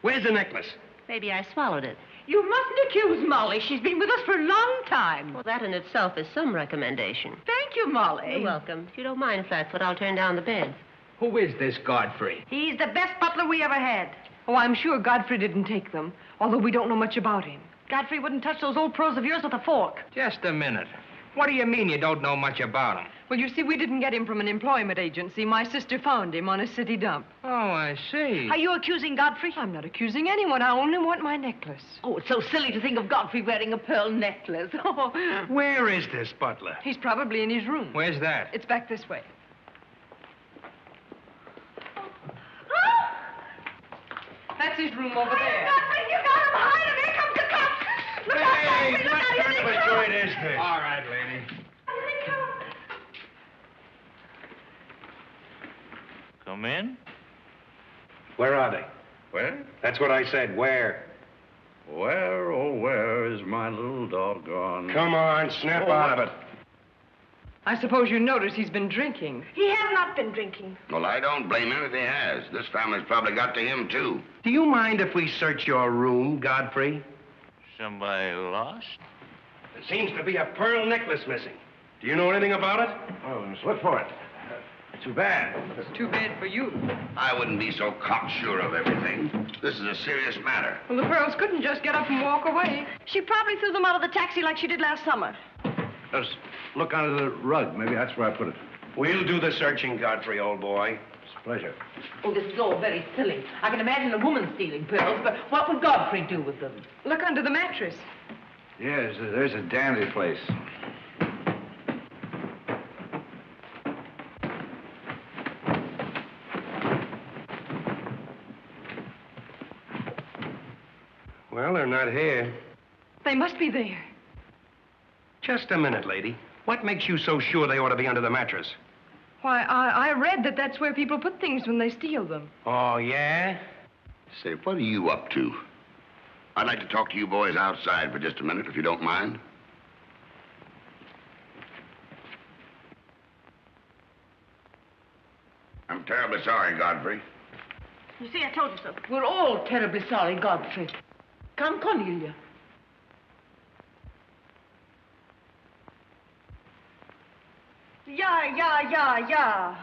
[SPEAKER 19] Where's the necklace?
[SPEAKER 10] Maybe I swallowed it.
[SPEAKER 3] You mustn't accuse Molly. She's been with us for a long time.
[SPEAKER 10] Well, that in itself is some recommendation.
[SPEAKER 3] Thank you, Molly.
[SPEAKER 10] You're welcome. If you don't mind, Flatfoot, I'll turn down the bed.
[SPEAKER 14] Who is this Godfrey?
[SPEAKER 3] He's the best butler we ever had.
[SPEAKER 9] Oh, I'm sure Godfrey didn't take them, although we don't know much about him.
[SPEAKER 3] Godfrey wouldn't touch those old pearls of yours with a fork.
[SPEAKER 14] Just a minute. What do you mean you don't know much about him?
[SPEAKER 9] Well, you see, we didn't get him from an employment agency. My sister found him on a city dump.
[SPEAKER 14] Oh, I see.
[SPEAKER 3] Are you accusing Godfrey?
[SPEAKER 9] I'm not accusing anyone. I only want my necklace.
[SPEAKER 3] Oh, it's so silly to think of Godfrey wearing a pearl necklace. Oh.
[SPEAKER 19] Where is this butler?
[SPEAKER 9] He's probably in his room.
[SPEAKER 14] Where's that?
[SPEAKER 9] It's back this way. That's his room over there.
[SPEAKER 3] Godfrey, you got him behind him. Here comes the cops. Look out, Godfrey, look out. Here they come.
[SPEAKER 19] Which way is this?
[SPEAKER 14] All right, lady.
[SPEAKER 3] Here they come.
[SPEAKER 7] Come in.
[SPEAKER 19] Where are they?
[SPEAKER 17] Where?
[SPEAKER 19] That's what I said. Where?
[SPEAKER 17] Where, oh, where is my little doggone...
[SPEAKER 19] Come on, snap out of it.
[SPEAKER 9] I suppose you notice he's been drinking.
[SPEAKER 4] He has not been drinking.
[SPEAKER 6] Well, I don't blame him if he has. This family's probably got to him, too.
[SPEAKER 19] Do you mind if we search your room, Godfrey?
[SPEAKER 7] Somebody lost?
[SPEAKER 19] There seems to be a pearl necklace missing. Do you know anything about it?
[SPEAKER 17] Oh, let's look for it. Too bad.
[SPEAKER 9] It's too bad for you.
[SPEAKER 6] I wouldn't be so cocksure of everything. This is a serious matter.
[SPEAKER 9] Well, the pearls couldn't just get up and walk away.
[SPEAKER 4] She probably threw them out of the taxi like she did last summer.
[SPEAKER 17] Let's look under the rug. Maybe that's where I put it.
[SPEAKER 19] We'll do the searching, Godfrey, old boy.
[SPEAKER 17] It's a pleasure.
[SPEAKER 3] Oh, this is all very silly. I can imagine a woman stealing pearls, but what would Godfrey do with them?
[SPEAKER 9] Look under the mattress.
[SPEAKER 17] Yes, there's a dandy place.
[SPEAKER 19] Well, they're not here.
[SPEAKER 9] They must be there.
[SPEAKER 19] Just a minute, lady. What makes you so sure they ought to be under the mattress?
[SPEAKER 9] Why, I read that that's where people put things when they steal them.
[SPEAKER 19] Oh, yeah?
[SPEAKER 6] Say, what are you up to? I'd like to talk to you boys outside for just a minute, if you don't mind. I'm terribly sorry, Godfrey.
[SPEAKER 4] You see, I told you so.
[SPEAKER 3] We're all terribly sorry, Godfrey. Come, Cornelia.
[SPEAKER 4] Yeah.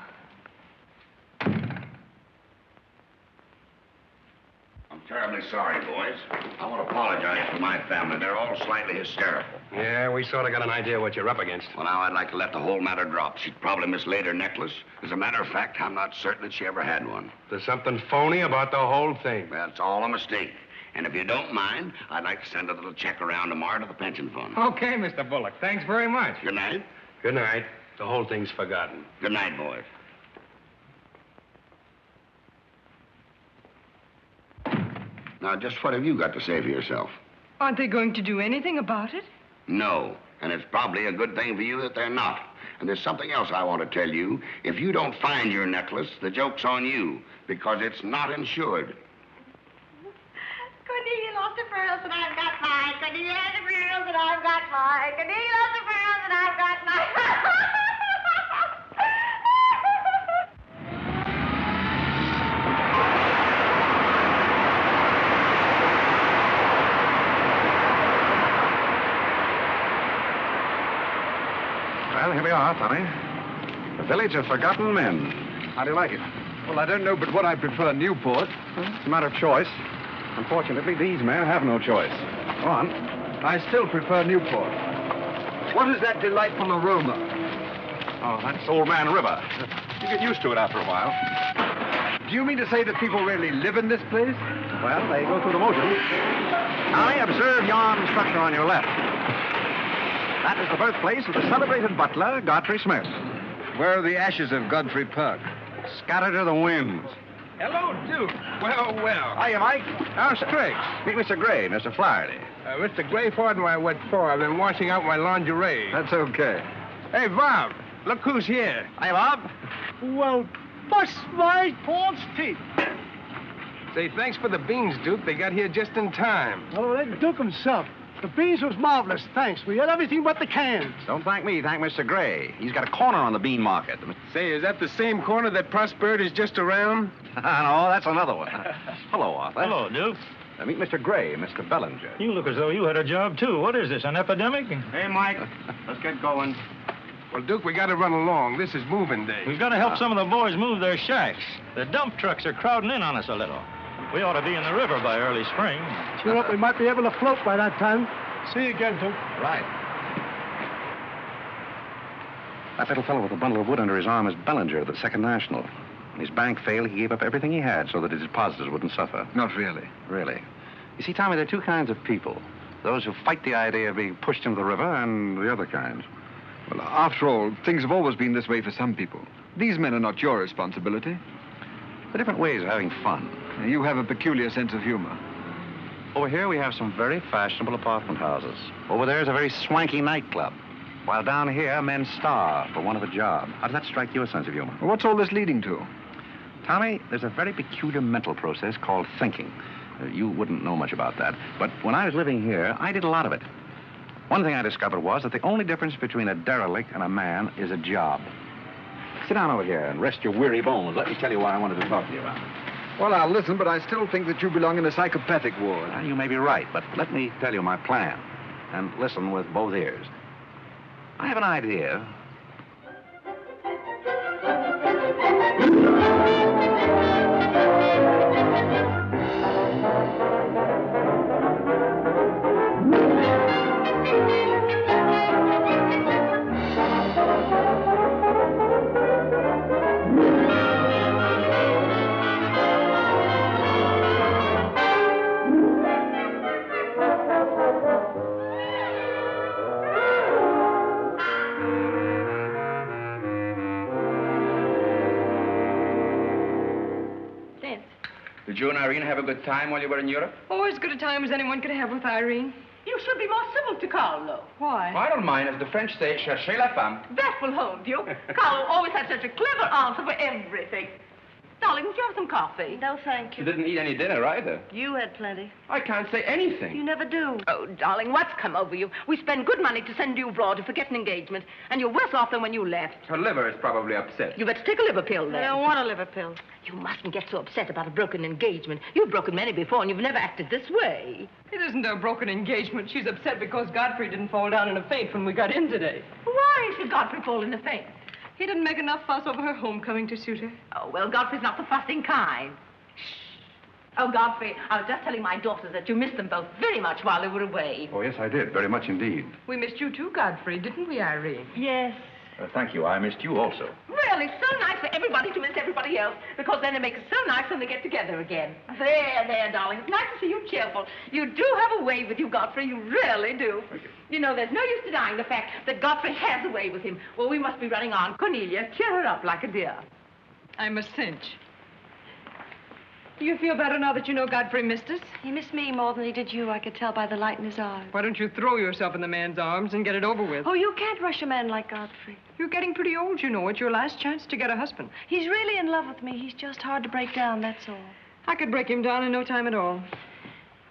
[SPEAKER 6] I'm terribly sorry, boys. I want to apologize for my family. They're all slightly hysterical.
[SPEAKER 19] Yeah, we sort of got an idea what you're up against.
[SPEAKER 6] Well, now, I'd like to let the whole matter drop. She'd probably mislaid her necklace. As a matter of fact, I'm not certain that she ever had one.
[SPEAKER 19] There's something phony about the whole thing.
[SPEAKER 6] That's all a mistake. And if you don't mind, I'd like to send a little check around tomorrow to the pension fund.
[SPEAKER 14] Okay, Mr. Bullock. Thanks very much.
[SPEAKER 6] Good night.
[SPEAKER 19] Good night. The whole thing's forgotten.
[SPEAKER 6] Good night, boys. Now, just what have you got to say for yourself?
[SPEAKER 9] Aren't they going to do anything about it?
[SPEAKER 6] No, and it's probably a good thing for you that they're not. And there's something else I want to tell you. If you don't find your necklace, the joke's on you, because it's not insured.
[SPEAKER 18] Cornelia lost the pearls and I've got mine. Cornelia lost the pearls and I've got mine. Cornelia lost the pearls and I've got mine.
[SPEAKER 2] Well, here we are, Tommy. The Village of Forgotten Men. How do you like it?
[SPEAKER 13] Well, I don't know but what I prefer Newport.
[SPEAKER 2] It's a matter of choice. Unfortunately, these men have no choice. Go on.
[SPEAKER 13] I still prefer Newport. What is that delightful aroma?
[SPEAKER 2] Oh, that's Old Man River. You get used to it after a while.
[SPEAKER 13] Do you mean to say that people really live in this place?
[SPEAKER 2] Well, they go through the motions. Now, observe yon structure on your left. That is the birthplace of the celebrated butler, Godfrey Smith.
[SPEAKER 13] Where are the ashes of Godfrey Park?
[SPEAKER 2] Scattered to the winds.
[SPEAKER 1] Hello, Duke. Well, well.
[SPEAKER 2] Hiya, Mike.
[SPEAKER 1] How's tricks?
[SPEAKER 2] Meet Mr. Gray, Mr. Flaherty.
[SPEAKER 1] Mr. Gray, pardon my wet for. I've been washing out my lingerie.
[SPEAKER 13] That's okay.
[SPEAKER 1] Hey, Bob, look who's here.
[SPEAKER 2] Hi, Bob.
[SPEAKER 20] Well, bust my false teeth.
[SPEAKER 1] Say, thanks for the beans, Duke. They got here just in time.
[SPEAKER 20] Oh, that Duke himself. The beans was marvelous, thanks. We had everything but the cans.
[SPEAKER 2] Don't thank me, thank Mr. Gray. He's got a corner on the bean market.
[SPEAKER 1] Say, is that the same corner that Prosperity's just around?
[SPEAKER 2] No, that's another one. Hello, Arthur.
[SPEAKER 7] Hello, Duke.
[SPEAKER 2] Meet Mr. Gray, Mr. Bellinger.
[SPEAKER 7] You look as though you had a job, too. What is this, an epidemic?
[SPEAKER 14] Hey, Mike, let's get going.
[SPEAKER 1] Well, Duke, we got to run along. This is moving day.
[SPEAKER 7] We've got to help some of the boys move their shacks. The dump trucks are crowding in on us a little. We ought to be in the river by early spring.
[SPEAKER 20] Sure up, we might be able to float by that time. See you again, Duke.
[SPEAKER 2] Right. That little fellow with a bundle of wood under his arm is Bellinger of the Second National. When his bank failed, he gave up everything he had so that his depositors wouldn't suffer.
[SPEAKER 13] Not really.
[SPEAKER 2] Really. You see, Tommy, there are two kinds of people. Those who fight the idea of being pushed into the river and the other kinds.
[SPEAKER 13] Well, after all, things have always been this way for some people. These men are not your responsibility.
[SPEAKER 2] They're different ways of having fun.
[SPEAKER 13] You have a peculiar sense of humor.
[SPEAKER 2] Over here, we have some very fashionable apartment houses. Over there is a very swanky nightclub. While down here, men starve for want of a job. How does that strike your sense of humor?
[SPEAKER 13] Well, what's all this leading to?
[SPEAKER 2] Tommy, there's a very peculiar mental process called thinking. You wouldn't know much about that. But when I was living here, I did a lot of it. One thing I discovered was that the only difference between a derelict and a man is a job. Sit down over here and rest your weary bones. Let me tell you what I wanted to talk to you about.
[SPEAKER 13] Well, I'll listen, but I still think that you belong in a psychopathic ward.
[SPEAKER 2] Well, you may be right, but let me tell you my plan. And listen with both ears. I have an idea.
[SPEAKER 14] Did you and Irene have a good time while you were in Europe?
[SPEAKER 15] Oh, as good a time as anyone could have with Irene.
[SPEAKER 3] You should be more civil to Carlo.
[SPEAKER 15] Why?
[SPEAKER 14] I don't mind. As the French say, cherchez la femme.
[SPEAKER 3] That will hold you. Carlo always had such a clever answer for everything. Darling, would you have some coffee?
[SPEAKER 18] No, thank
[SPEAKER 14] You
[SPEAKER 18] you.
[SPEAKER 14] didn't eat any dinner either.
[SPEAKER 18] You had plenty.
[SPEAKER 14] I can't say anything.
[SPEAKER 18] You never do.
[SPEAKER 3] Oh, darling, what's come over you? We spend good money to send you abroad to forget an engagement, and you're worse off than when you left.
[SPEAKER 14] Her liver is probably upset.
[SPEAKER 3] You better take a liver pill, then.
[SPEAKER 18] I don't want a liver pill.
[SPEAKER 3] You mustn't get so upset about a broken engagement. You've broken many before, and you've never acted this way.
[SPEAKER 15] It isn't a broken engagement. She's upset because Godfrey didn't fall down in a faint when we got in today.
[SPEAKER 3] Why should Godfrey fall in a faint?
[SPEAKER 15] He didn't make enough fuss over her homecoming to suit her.
[SPEAKER 3] Oh, well, Godfrey's not the fussing kind. Shh. Oh, Godfrey, I was just telling my daughters that you missed them both very much while they were away.
[SPEAKER 2] Oh, yes, I did. Very much indeed.
[SPEAKER 15] We missed you too, Godfrey, didn't we, Irene?
[SPEAKER 18] Yes.
[SPEAKER 2] Thank you. I missed you also.
[SPEAKER 3] Really, so nice for everybody to miss everybody else, because then it makes it so nice when they get together again. There, darling. It's nice to see you cheerful. You do have a way with you, Godfrey. You really do. You know, there's no use denying the fact that Godfrey has a way with him. Well, we must be running on. Cornelia, cheer her up like a dear.
[SPEAKER 15] I'm a cinch. Do you feel better now that you know Godfrey missed us?
[SPEAKER 18] He missed me more than he did you. I could tell by the light in his eyes.
[SPEAKER 15] Why don't you throw yourself in the man's arms and get it over with?
[SPEAKER 18] Oh, you can't rush a man like Godfrey.
[SPEAKER 15] You're getting pretty old, you know. It's your last chance to get a husband.
[SPEAKER 18] He's really in love with me. He's just hard to break down, that's all.
[SPEAKER 15] I could break him down in no time at all.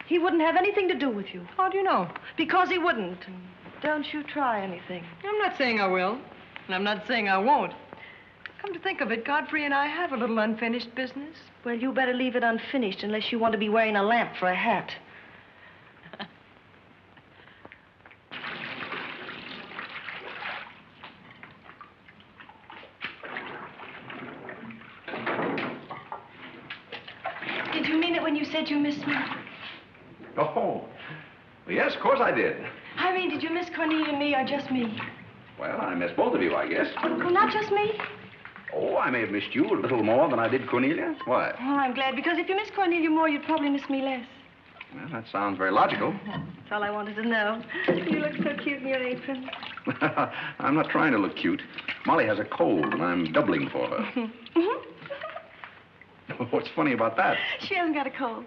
[SPEAKER 18] He wouldn't have anything to do with you.
[SPEAKER 15] How do you know?
[SPEAKER 18] Because he wouldn't. And don't you try anything.
[SPEAKER 15] I'm not saying I will, and I'm not saying I won't. Come to think of it, Godfrey and I have a little unfinished business.
[SPEAKER 18] Well, you better leave it unfinished unless you want to be wearing a lamp for a hat. Did you mean it when you said you missed me?
[SPEAKER 2] Oh, yes, of course I did.
[SPEAKER 18] Irene, did you miss Cornelia and me or just me?
[SPEAKER 2] Well, I missed both of you, I guess.
[SPEAKER 21] Well, not just me.
[SPEAKER 2] Oh, I may have missed you a little more than I did Cornelia. Why?
[SPEAKER 21] Oh, I'm glad, because if you miss Cornelia more, you'd probably miss me less.
[SPEAKER 2] Well, that sounds very logical.
[SPEAKER 21] That's all I wanted to know. You look so cute in your apron.
[SPEAKER 2] I'm not trying to look cute. Molly has a cold, and I'm doubling for her. What's funny about that?
[SPEAKER 21] She hasn't got a cold.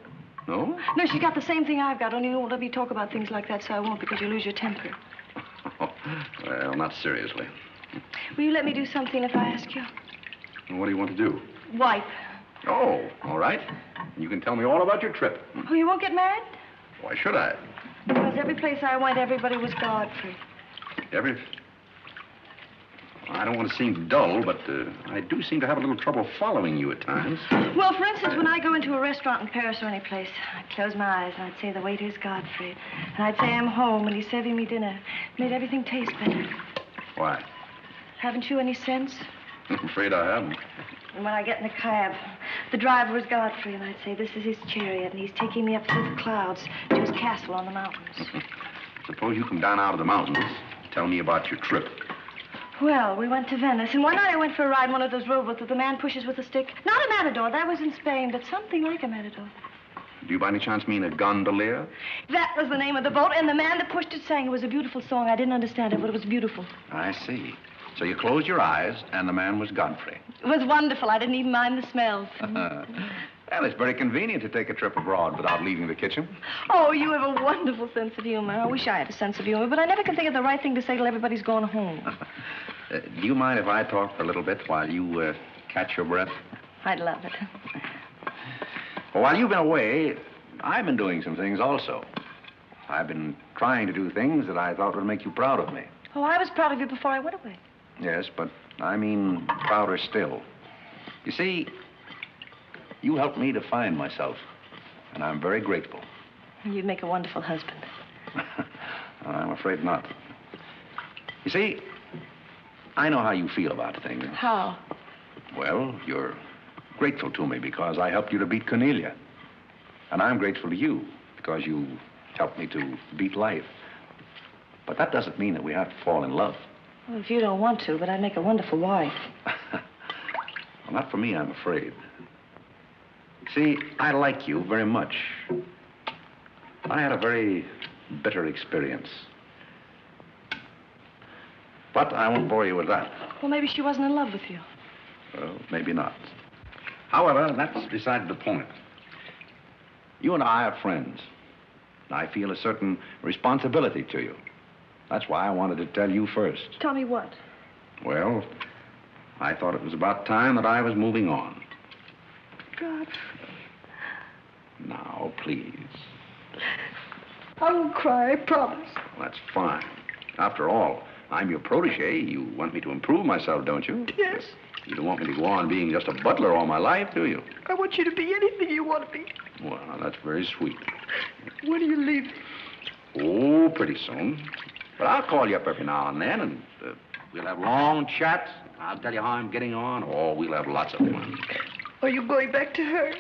[SPEAKER 2] No?
[SPEAKER 21] No, she's got the same thing I've got, only you won't let me talk about things like that, so I won't, because you lose your temper.
[SPEAKER 2] Well, not seriously.
[SPEAKER 21] Will you let me do something if I ask you?
[SPEAKER 2] What do you want to do?
[SPEAKER 21] Wife.
[SPEAKER 2] Oh, all right. You can tell me all about your trip.
[SPEAKER 21] Oh, you won't get married?
[SPEAKER 2] Why should I?
[SPEAKER 21] Because every place I went, everybody was Godfrey.
[SPEAKER 2] I don't want to seem dull, but I do seem to have a little trouble following you at times.
[SPEAKER 21] Well, for instance, when I go into a restaurant in Paris or any place, I'd close my eyes and I'd say the waiter's Godfrey. And I'd say I'm home and he's serving me dinner. It made everything taste better.
[SPEAKER 2] Why?
[SPEAKER 21] Haven't you any sense?
[SPEAKER 2] I'm afraid I haven't.
[SPEAKER 21] And when I get in a cab, the driver was Godfrey, and I'd say, this is his chariot, and he's taking me up through the clouds to his castle on the mountains.
[SPEAKER 2] Suppose you come down out of the mountains. Tell me about your trip.
[SPEAKER 21] Well, we went to Venice, and one night I went for a ride in one of those rowboats that the man pushes with a stick. Not a matador, that was in Spain, but something like a matador.
[SPEAKER 2] Do you by any chance mean a gondolier?
[SPEAKER 21] That was the name of the boat, and the man that pushed it sang. It was a beautiful song. I didn't understand it, but it was beautiful.
[SPEAKER 2] I see. So you closed your eyes, and the man was Godfrey.
[SPEAKER 21] It was wonderful. I didn't even mind the smells.
[SPEAKER 2] Well, it's very convenient to take a trip abroad without leaving the kitchen.
[SPEAKER 21] Oh, you have a wonderful sense of humor. I wish I had a sense of humor, but I never can think of the right thing to say till everybody's gone home.
[SPEAKER 2] Do you mind if I talk for a little bit while you catch your breath?
[SPEAKER 21] I'd love it.
[SPEAKER 2] Well, while you've been away, I've been doing some things also. I've been trying to do things that I thought would make you proud of me.
[SPEAKER 21] Oh, I was proud of you before I went away.
[SPEAKER 2] Yes, but I mean prouder still. You see, you helped me to find myself, and I'm very grateful.
[SPEAKER 21] You'd make a wonderful husband.
[SPEAKER 2] I'm afraid not. You see, I know how you feel about things.
[SPEAKER 21] How?
[SPEAKER 2] Well, you're grateful to me because I helped you to beat Cornelia. And I'm grateful to you because you helped me to beat life. But that doesn't mean that we have to fall in love.
[SPEAKER 21] Well, if you don't want to, but I'd make a wonderful wife.
[SPEAKER 2] Well, not for me, I'm afraid. See, I like you very much. I had a very bitter experience. But I won't bore you with that.
[SPEAKER 21] Well, maybe she wasn't in love with you.
[SPEAKER 2] Well, maybe not. However, that's beside the point. You and I are friends. I feel a certain responsibility to you. That's why I wanted to tell you first.
[SPEAKER 21] Tell me what?
[SPEAKER 2] Well, I thought it was about time that I was moving on.
[SPEAKER 21] God.
[SPEAKER 2] Now, please.
[SPEAKER 21] I won't cry, I promise.
[SPEAKER 2] Well, that's fine. After all, I'm your protege. You want me to improve myself, don't you?
[SPEAKER 21] Yes.
[SPEAKER 2] You don't want me to go on being just a butler all my life, do you?
[SPEAKER 21] I want you to be anything you want to be.
[SPEAKER 2] Well, that's very sweet.
[SPEAKER 21] When are you leaving?
[SPEAKER 2] Oh, pretty soon. But I'll call you up every now and then, and we'll have long chats. I'll tell you how I'm getting on. Oh, we'll have lots of fun.
[SPEAKER 21] Are you going back to her?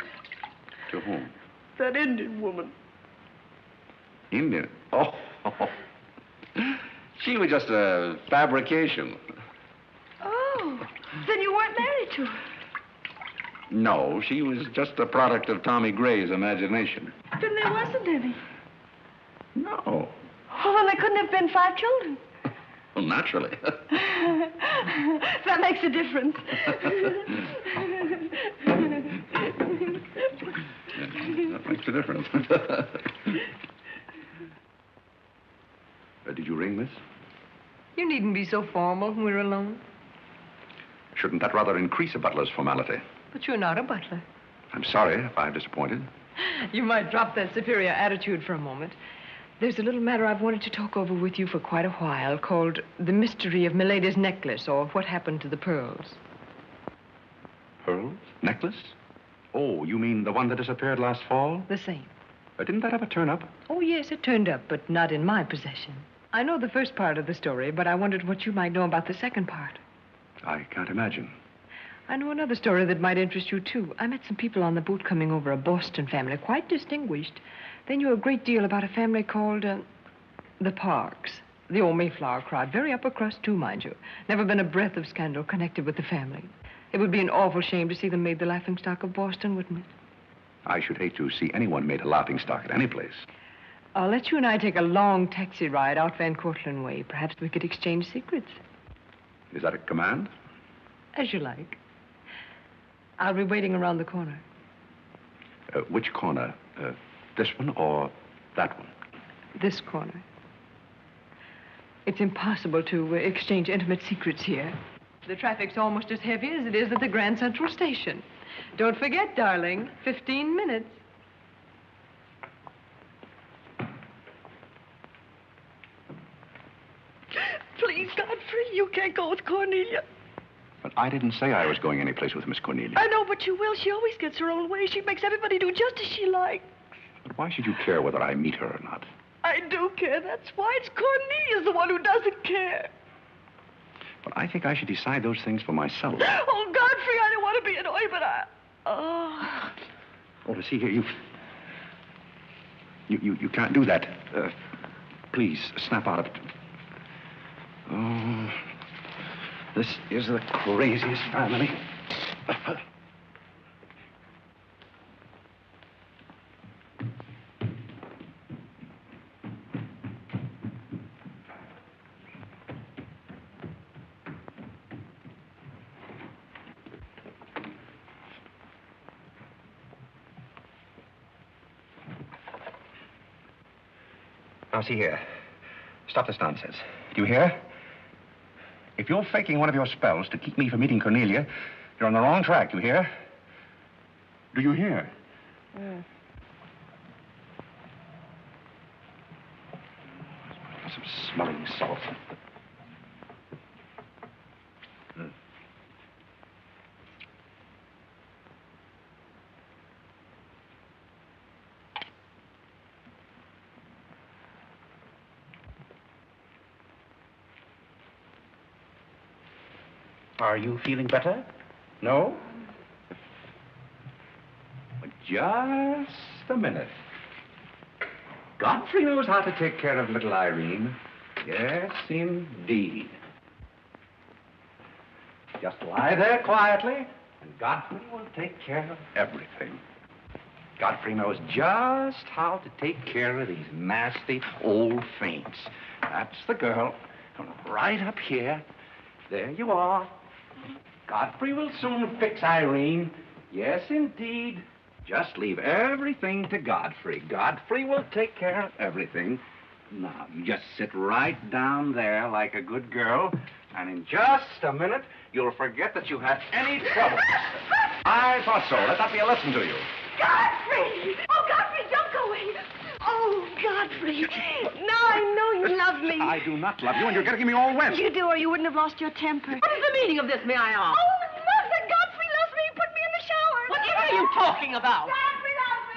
[SPEAKER 2] To whom?
[SPEAKER 21] That Indian woman.
[SPEAKER 2] Indian? Oh. She was just a fabrication.
[SPEAKER 21] Oh, then you weren't married to her.
[SPEAKER 2] No, she was just a product of Tommy Gray's imagination.
[SPEAKER 21] Then there wasn't any.
[SPEAKER 2] No.
[SPEAKER 21] Oh, then there couldn't have been 5 children.
[SPEAKER 2] Well, naturally.
[SPEAKER 21] That makes a difference.
[SPEAKER 2] That makes a difference. Did you ring, miss?
[SPEAKER 9] You needn't be so formal when we're alone.
[SPEAKER 2] Shouldn't that rather increase a butler's formality?
[SPEAKER 9] But you're not a butler.
[SPEAKER 2] I'm sorry if I've disappointed.
[SPEAKER 9] You might drop that superior attitude for a moment. There's a little matter I've wanted to talk over with you for quite a while called The Mystery of Milady's Necklace, or What Happened to the Pearls.
[SPEAKER 2] Pearls? Necklace? Oh, you mean the one that disappeared last fall?
[SPEAKER 9] The same.
[SPEAKER 2] Didn't that ever turn up?
[SPEAKER 9] Oh, yes, it turned up, but not in my possession. I know the first part of the story, but I wondered what you might know about the second part.
[SPEAKER 2] I can't imagine.
[SPEAKER 9] I know another story that might interest you, too. I met some people on the boat coming over, a Boston family, quite distinguished. They knew a great deal about a family called, the Parks. The old Mayflower crowd, very upper crust, too, mind you. Never been a breath of scandal connected with the family. It would be an awful shame to see them made the laughingstock of Boston, wouldn't it?
[SPEAKER 2] I should hate to see anyone made a laughingstock at any place.
[SPEAKER 9] I'll let you and I take a long taxi ride out Van Cortlandt way. Perhaps we could exchange secrets.
[SPEAKER 2] Is that a command?
[SPEAKER 9] As you like. I'll be waiting around the corner.
[SPEAKER 2] Which corner? This one or that one?
[SPEAKER 9] This corner. It's impossible to exchange intimate secrets here. The traffic's almost as heavy as it is at the Grand Central Station. Don't forget, darling, 15 minutes.
[SPEAKER 4] Please, Godfrey, you can't go with Cornelia.
[SPEAKER 2] But I didn't say I was going anyplace with Miss Cornelia.
[SPEAKER 4] I know, but you will. She always gets her own way. She makes everybody do just as she likes.
[SPEAKER 2] But why should you care whether I meet her or not?
[SPEAKER 4] I do care. That's why. It's Cornelia's the one who doesn't care.
[SPEAKER 2] But I think I should decide those things for myself.
[SPEAKER 4] Oh, Godfrey, I don't want to be annoyed, but I... Oh.
[SPEAKER 2] Oh, see here, you can't do that. Please, snap out of it. Oh, this is the craziest family. Now, see here. Stop this nonsense. Do you hear? If you're faking one of your spells to keep me from meeting Cornelia, you're on the wrong track, you hear? Do you hear?
[SPEAKER 9] Mm.
[SPEAKER 2] Some smelling salt. Are you feeling better? No? Well, just a minute. Godfrey knows how to take care of little Irene. Yes, indeed. Just lie there quietly, and Godfrey will take care of everything. Godfrey knows just how to take care of these nasty old faints. That's the girl. Right up here. There you are. Godfrey will soon fix Irene. Yes, indeed. Just leave everything to Godfrey. Godfrey will take care of everything. Now, you just sit right down there like a good girl, and in just a minute, you'll forget that you had any trouble. I thought so. Let that be a lesson to you.
[SPEAKER 4] Godfrey! Oh, Godfrey, don't go away. Oh, Godfrey. Now I know you love me.
[SPEAKER 2] I do not love you, and you're getting me all wet.
[SPEAKER 4] You do, or you wouldn't have lost your temper.
[SPEAKER 3] What is the meaning of this, may I ask?
[SPEAKER 4] Oh, Mother, Godfrey loves me. He put me in the shower.
[SPEAKER 3] Whatever are you talking about?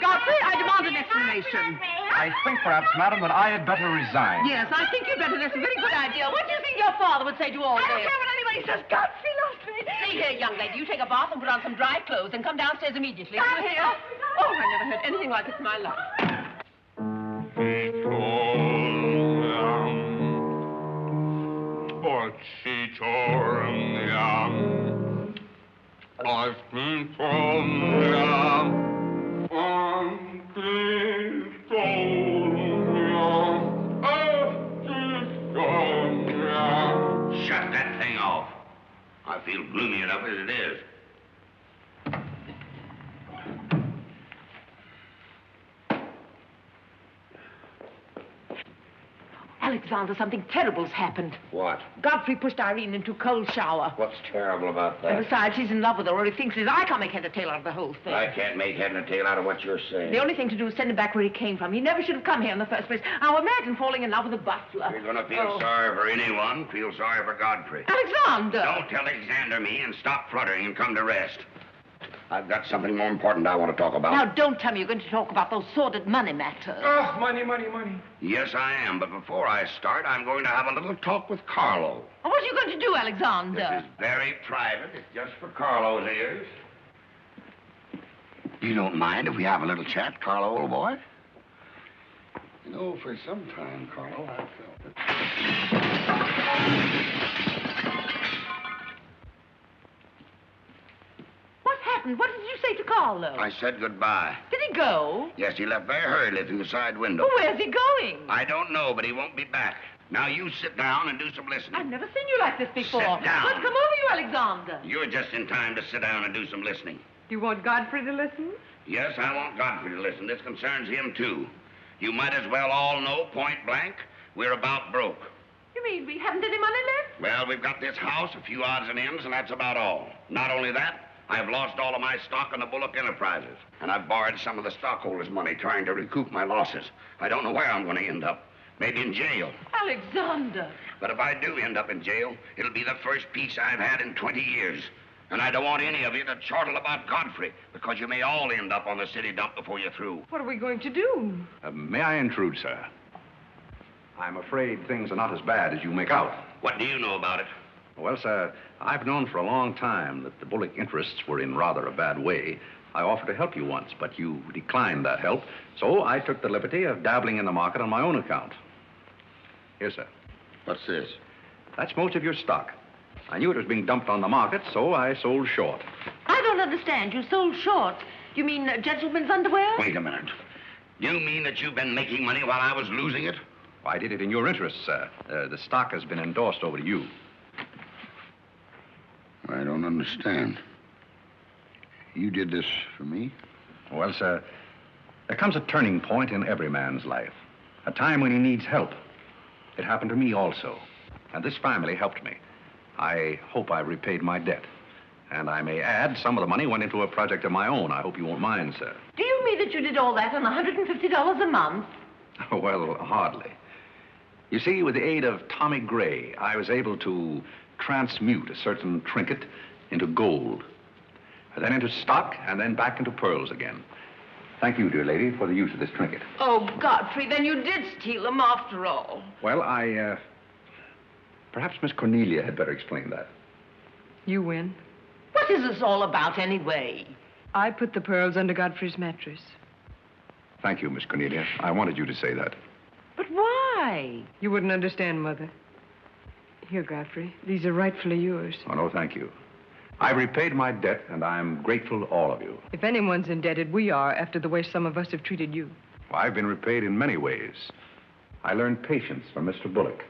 [SPEAKER 3] Godfrey, I demand an explanation.
[SPEAKER 2] I think, perhaps, madam, that I had better resign.
[SPEAKER 3] Yes, I think you'd better. That's a very good idea. What do you think your father would say to all this?
[SPEAKER 4] I don't care what anybody says. Godfrey loves me.
[SPEAKER 3] See here, young lady, you take a bath and put on some dry clothes and come downstairs immediately. Do you hear? Oh, I never heard anything like it in my life.
[SPEAKER 8] I've been from
[SPEAKER 6] Shut that thing off. I feel gloomy enough as it is.
[SPEAKER 3] Alexander, something terrible's happened.
[SPEAKER 6] What?
[SPEAKER 3] Godfrey pushed Irene into a cold shower.
[SPEAKER 6] What's terrible about
[SPEAKER 3] And
[SPEAKER 6] that?
[SPEAKER 3] besides, he's in love with her, or he thinks he is. I can't make head or tail out of the whole thing.
[SPEAKER 6] I can't make head and tail out of what you're saying.
[SPEAKER 3] The only thing to do is send him back where he came from. He never should have come here in the first place. Now imagine falling in love with a butler.
[SPEAKER 6] You're going to feel sorry for anyone. Feel sorry for Godfrey.
[SPEAKER 3] Alexander!
[SPEAKER 6] Don't tell Alexander me and stop fluttering and come to rest. I've got something more important I want to talk about.
[SPEAKER 3] Now, don't tell me you're going to talk about those sordid money matters.
[SPEAKER 12] Oh, money, money, money.
[SPEAKER 6] Yes, I am. But before I start, I'm going to have a little talk with Carlo.
[SPEAKER 3] What are you going to do, Alexander?
[SPEAKER 6] This is very private. It's just for Carlo's ears. You don't mind if we have a little chat, Carlo, old boy? You know, for some time, Carlo, I felt it.
[SPEAKER 3] What happened? What did you say to Carlo?
[SPEAKER 6] I said goodbye.
[SPEAKER 3] Did he go?
[SPEAKER 6] Yes, he left very hurriedly through the side window.
[SPEAKER 3] Well, where's he going?
[SPEAKER 6] I don't know, but he won't be back. Now, you sit down and do some listening.
[SPEAKER 3] I've never seen you like this before.
[SPEAKER 6] Sit down.
[SPEAKER 3] What's come over you, Alexander?
[SPEAKER 6] You're just in time to sit down and do some listening.
[SPEAKER 9] You want Godfrey to listen?
[SPEAKER 6] Yes, I want Godfrey to listen. This concerns him, too. You might as well all know, point blank, we're about broke.
[SPEAKER 3] You mean we haven't any money left?
[SPEAKER 6] Well, we've got this house, a few odds and ends, and that's about all. Not only that, I've lost all of my stock in the Bullock enterprises, and I've borrowed some of the stockholders' money trying to recoup my losses. I don't know where I'm going to end up. Maybe in jail.
[SPEAKER 3] Alexander.
[SPEAKER 6] But if I do end up in jail, it'll be the first peace I've had in 20 years. And I don't want any of you to chortle about Godfrey, because you may all end up on the city dump before you're through.
[SPEAKER 9] What are we going to do?
[SPEAKER 2] May I intrude, sir? I'm afraid things are not as bad as you make out.
[SPEAKER 6] What do you know about it?
[SPEAKER 2] Well, sir, I've known for a long time that the Bullock interests were in rather a bad way. I offered to help you once, but you declined that help, so I took the liberty of dabbling in the market on my own account. Here, sir.
[SPEAKER 6] What's this?
[SPEAKER 2] That's most of your stock. I knew it was being dumped on the market, so I sold short.
[SPEAKER 3] I don't understand. You sold short. You mean gentlemen's underwear?
[SPEAKER 6] Wait a minute. You mean that you've been making money while I was losing it?
[SPEAKER 2] I did it in your interest, sir. The stock has been endorsed over to you.
[SPEAKER 6] I don't understand. You did this for me?
[SPEAKER 2] Well, sir, there comes a turning point in every man's life. A time when he needs help. It happened to me also. And this family helped me. I hope I repaid my debt. And I may add, some of the money went into a project of my own. I hope you won't mind, sir.
[SPEAKER 3] Do you mean that you did all that on $150 a month?
[SPEAKER 2] Well, hardly. You see, with the aid of Tommy Gray, I was able to transmute a certain trinket into gold, and then into stock, and then back into pearls again. Thank you, dear lady, for the use of this trinket.
[SPEAKER 3] Oh, Godfrey, then you did steal them after all.
[SPEAKER 2] Well, perhaps Miss Cornelia had better explain that.
[SPEAKER 9] You win.
[SPEAKER 3] What is this all about, anyway?
[SPEAKER 9] I put the pearls under Godfrey's mattress.
[SPEAKER 2] Thank you, Miss Cornelia. I wanted you to say that.
[SPEAKER 3] But why?
[SPEAKER 9] You wouldn't understand, Mother. Here, Godfrey. These are rightfully yours.
[SPEAKER 2] Oh, no, thank you. I've repaid my debt, and I'm grateful to all of you.
[SPEAKER 9] If anyone's indebted, we are, after the way some of us have treated you.
[SPEAKER 2] Well, I've been repaid in many ways. I learned patience from Mr. Bullock.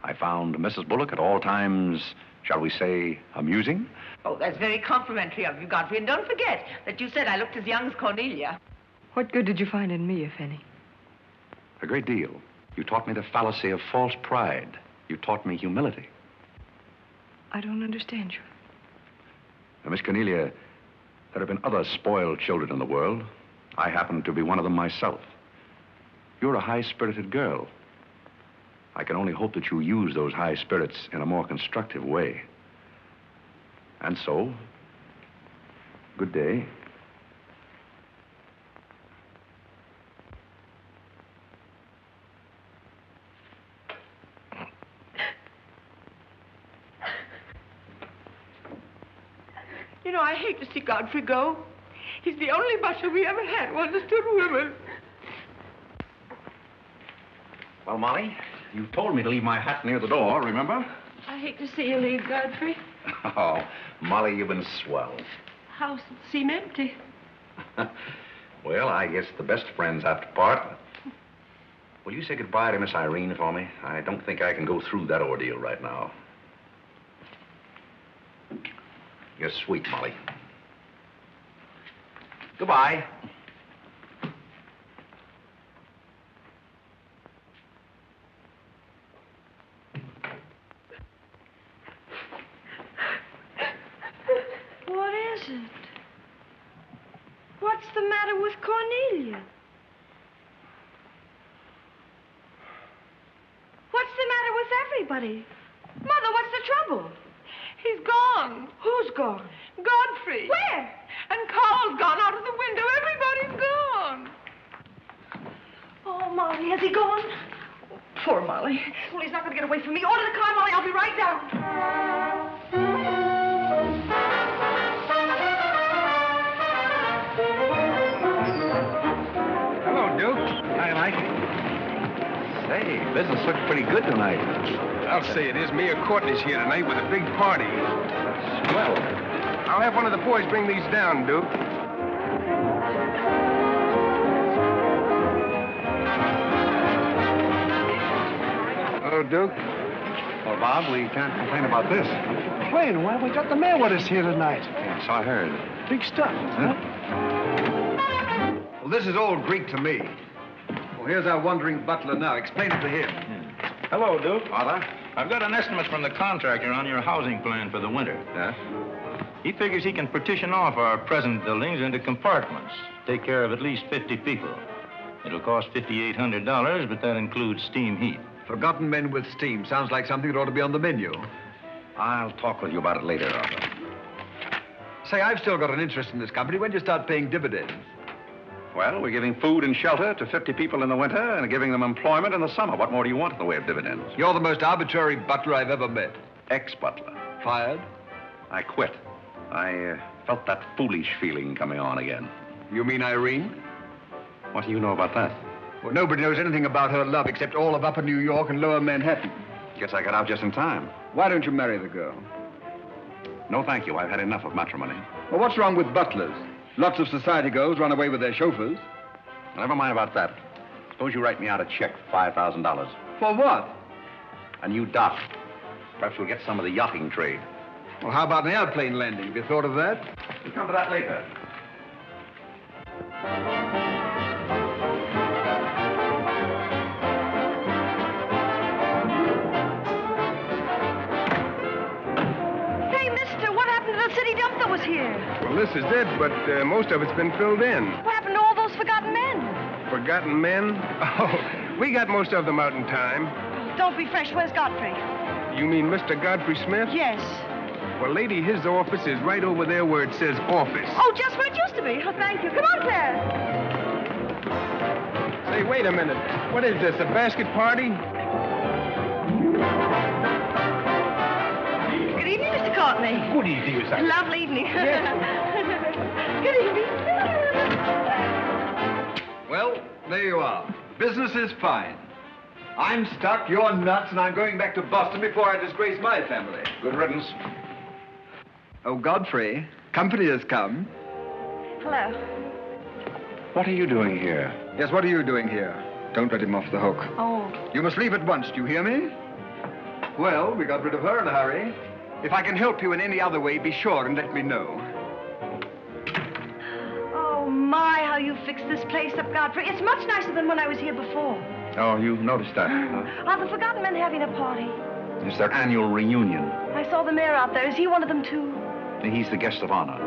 [SPEAKER 2] I found Mrs. Bullock at all times, shall we say, amusing.
[SPEAKER 3] Oh, that's very complimentary of you, Godfrey. And don't forget that you said I looked as young as Cornelia.
[SPEAKER 9] What good did you find in me, if any?
[SPEAKER 2] A great deal. You taught me the fallacy of false pride. You taught me humility.
[SPEAKER 9] I don't understand you.
[SPEAKER 2] Now, Miss Cornelia, there have been other spoiled children in the world. I happen to be one of them myself. You're a high-spirited girl. I can only hope that you use those high spirits in a more constructive way. And so, good day.
[SPEAKER 3] You know, I hate to see Godfrey go. He's the only butler we ever had who understood women.
[SPEAKER 2] Well, Molly, you told me to leave my hat near the door, remember?
[SPEAKER 21] I hate to see you leave, Godfrey.
[SPEAKER 2] Oh, Molly, you've been swell.
[SPEAKER 21] House seem empty.
[SPEAKER 2] Well, I guess the best friends have to part. Will you say goodbye to Miss Irene for me? I don't think I can go through that ordeal right now. You're sweet, Molly. Goodbye.
[SPEAKER 21] What is it? What's the matter with Cornelia? What's the matter with everybody? Mother, what's the trouble?
[SPEAKER 3] He's gone.
[SPEAKER 21] Who's gone?
[SPEAKER 3] Godfrey.
[SPEAKER 21] Where?
[SPEAKER 3] And Carl's gone out of the window. Everybody's gone.
[SPEAKER 21] Oh, Molly, has he gone? Oh, poor Molly. Well, he's not going to get away from me. Order the car, Molly. I'll be right down.
[SPEAKER 1] Hello, Duke. Hi, Mike.
[SPEAKER 2] Say, business looks pretty good tonight.
[SPEAKER 1] I'll say it is. Me and Courtney's here tonight with a big party.
[SPEAKER 2] Swell.
[SPEAKER 1] I'll have one of the boys bring these down, Duke. Hello, Duke.
[SPEAKER 2] Well, Bob, we can't complain about this.
[SPEAKER 20] Complain? Why, we got the mayor with us here tonight.
[SPEAKER 2] Yes, I heard.
[SPEAKER 20] Big stuff, huh?
[SPEAKER 13] Well, this is all Greek to me. Well, here's our wandering butler now. Explain it to him.
[SPEAKER 7] Hello, Duke.
[SPEAKER 2] Father?
[SPEAKER 7] I've got an estimate from the contractor on your housing plan for the winter.
[SPEAKER 2] Yes?
[SPEAKER 7] He figures he can partition off our present buildings into compartments, take care of at least 50 people. It'll cost $5,800, but that includes steam heat.
[SPEAKER 13] Forgotten men with steam. Sounds like something that ought to be on the menu.
[SPEAKER 2] I'll talk with you about it later, Arthur.
[SPEAKER 13] Say, I've still got an interest in this company. When do you start paying dividends?
[SPEAKER 2] Well, we're giving food and shelter to 50 people in the winter and giving them employment in the summer. What more do you want in the way of dividends?
[SPEAKER 13] You're the most arbitrary butler I've ever met.
[SPEAKER 2] Ex-butler.
[SPEAKER 13] Fired?
[SPEAKER 2] I quit. I felt that foolish feeling coming on again.
[SPEAKER 13] You mean Irene?
[SPEAKER 2] What do you know about that?
[SPEAKER 13] Well, nobody knows anything about her love except all of Upper New York and Lower Manhattan.
[SPEAKER 2] Guess I got out just in time.
[SPEAKER 13] Why don't you marry the girl?
[SPEAKER 2] No, thank you. I've had enough of matrimony.
[SPEAKER 13] Well, what's wrong with butlers? Lots of society girls run away with their chauffeurs.
[SPEAKER 2] Never mind about that. Suppose you write me out a check for $5,000.
[SPEAKER 13] For what?
[SPEAKER 2] A new dock. Perhaps we'll get some of the yachting trade.
[SPEAKER 13] Well, how about an airplane landing? Have you thought of that?
[SPEAKER 2] We'll come to that later.
[SPEAKER 21] City dump that was here.
[SPEAKER 1] Well, this is it, but most of it's been filled in.
[SPEAKER 21] What happened to all those forgotten men?
[SPEAKER 1] Forgotten men? Oh, we got most of them out in time.
[SPEAKER 21] Don't be fresh. Where's Godfrey?
[SPEAKER 1] You mean Mr. Godfrey Smith?
[SPEAKER 21] Yes.
[SPEAKER 1] Well, lady, his office is right over there where it says office.
[SPEAKER 21] Oh, just where it used to be. Oh, thank you. Come on, Claire.
[SPEAKER 1] Say, wait a minute. What is this, a basket party?
[SPEAKER 21] Good evening, Mr. Courtney.
[SPEAKER 1] Good evening, Miss Irene.
[SPEAKER 21] Lovely evening.
[SPEAKER 1] Yes.
[SPEAKER 21] Good evening.
[SPEAKER 13] Well, there you are. Business is fine. I'm stuck, you're nuts, and I'm going back to Boston before I disgrace my family.
[SPEAKER 2] Good riddance.
[SPEAKER 13] Oh, Godfrey, company has come.
[SPEAKER 21] Hello.
[SPEAKER 2] What are you doing here?
[SPEAKER 13] Yes, what are you doing here? Don't let him off the hook.
[SPEAKER 21] Oh.
[SPEAKER 13] You must leave at once, do you hear me? Well, we got rid of her in a hurry. If I can help you in any other way, be sure and let me know.
[SPEAKER 21] Oh, my, how you fixed this place up, Godfrey. It's much nicer than when I was here before.
[SPEAKER 2] Oh, you noticed that, huh?
[SPEAKER 21] Are the forgotten men having a party?
[SPEAKER 2] It's their annual reunion.
[SPEAKER 21] I saw the mayor out there. Is he one of them, too?
[SPEAKER 2] He's the guest of honor.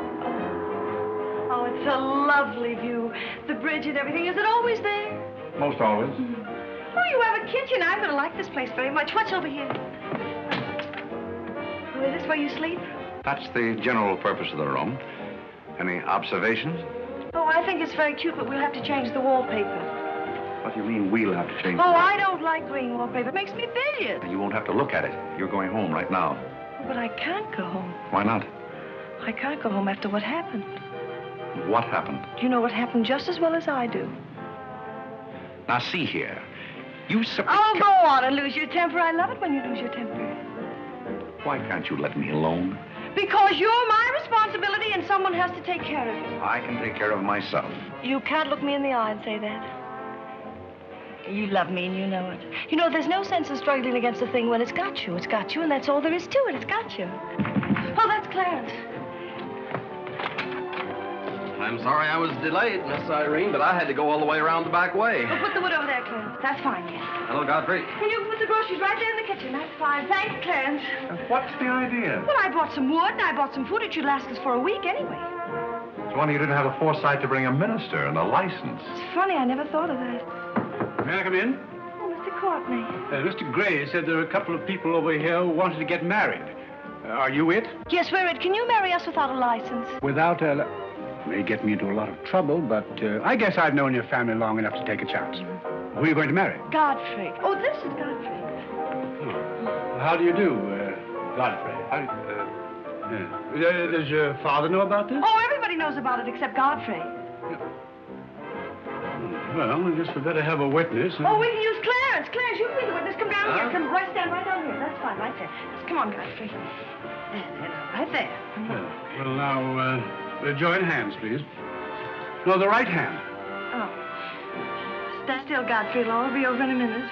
[SPEAKER 21] Oh, it's a lovely view. The bridge and everything. Is it always there?
[SPEAKER 2] Most always.
[SPEAKER 21] Oh, you have a kitchen. I'm going to like this place very much. What's over here? Oh, is this where you sleep?
[SPEAKER 2] That's the general purpose of the room. Any observations?
[SPEAKER 21] Oh, I think it's very cute, but we'll have to change the wallpaper.
[SPEAKER 2] What do you mean we'll have to change?
[SPEAKER 21] Oh, I don't like green wallpaper. It makes me bilious.
[SPEAKER 2] You won't have to look at it. You're going home right now.
[SPEAKER 21] But I can't go home.
[SPEAKER 2] Why not?
[SPEAKER 21] I can't go home after what happened.
[SPEAKER 2] What happened?
[SPEAKER 21] You know what happened just as well as I do.
[SPEAKER 2] Now, see here. You
[SPEAKER 21] Oh, go on and lose your temper. I love it when you lose your temper.
[SPEAKER 2] Why can't you let me alone?
[SPEAKER 21] Because you're my responsibility and someone has to take care of you.
[SPEAKER 2] I can take care of myself.
[SPEAKER 21] You can't look me in the eye and say that. You love me and you know it. You know, there's no sense in struggling against a thing when it's got you. It's got you, and that's all there is to it. It's got you. Oh, that's Clarence.
[SPEAKER 14] I'm sorry I was delayed, Miss Irene, but I had to go all the way around the back way.
[SPEAKER 21] Well, put the wood over there, Clarence. That's fine, yes.
[SPEAKER 14] Hello, Godfrey.
[SPEAKER 21] And you can put the groceries right there in the kitchen. That's fine. Thanks, Clarence.
[SPEAKER 2] What's the idea?
[SPEAKER 21] Well, I bought some wood and I bought some food. It should last us for a week anyway.
[SPEAKER 2] It's wonder you didn't have the foresight to bring a minister and a license.
[SPEAKER 21] It's funny, I never thought of that.
[SPEAKER 5] May I come in?
[SPEAKER 21] Oh, Mr. Courtney.
[SPEAKER 5] Mr. Gray said there are a couple of people over here who wanted to get married. Are you it?
[SPEAKER 21] Yes, we're it. Can you marry us without a license?
[SPEAKER 5] Without a... May get me into a lot of trouble, but I guess I've known your family long enough to take a chance. Who are you going to marry?
[SPEAKER 21] Godfrey. Oh, this is Godfrey.
[SPEAKER 5] Oh. How do you do, Godfrey? Does your father know about this?
[SPEAKER 21] Oh, everybody knows about it except Godfrey.
[SPEAKER 11] Well, I guess we better have a witness.
[SPEAKER 21] Oh, we can use Clarence. Clarence, you can be the witness. Come down here. Come right, stand right down here. That's fine, right there. Just come on, Godfrey. There, right there.
[SPEAKER 11] Yeah. Well, now, join hands, please. No, the right hand.
[SPEAKER 21] Oh. Stand still, Godfrey. It'll all be over in a minute.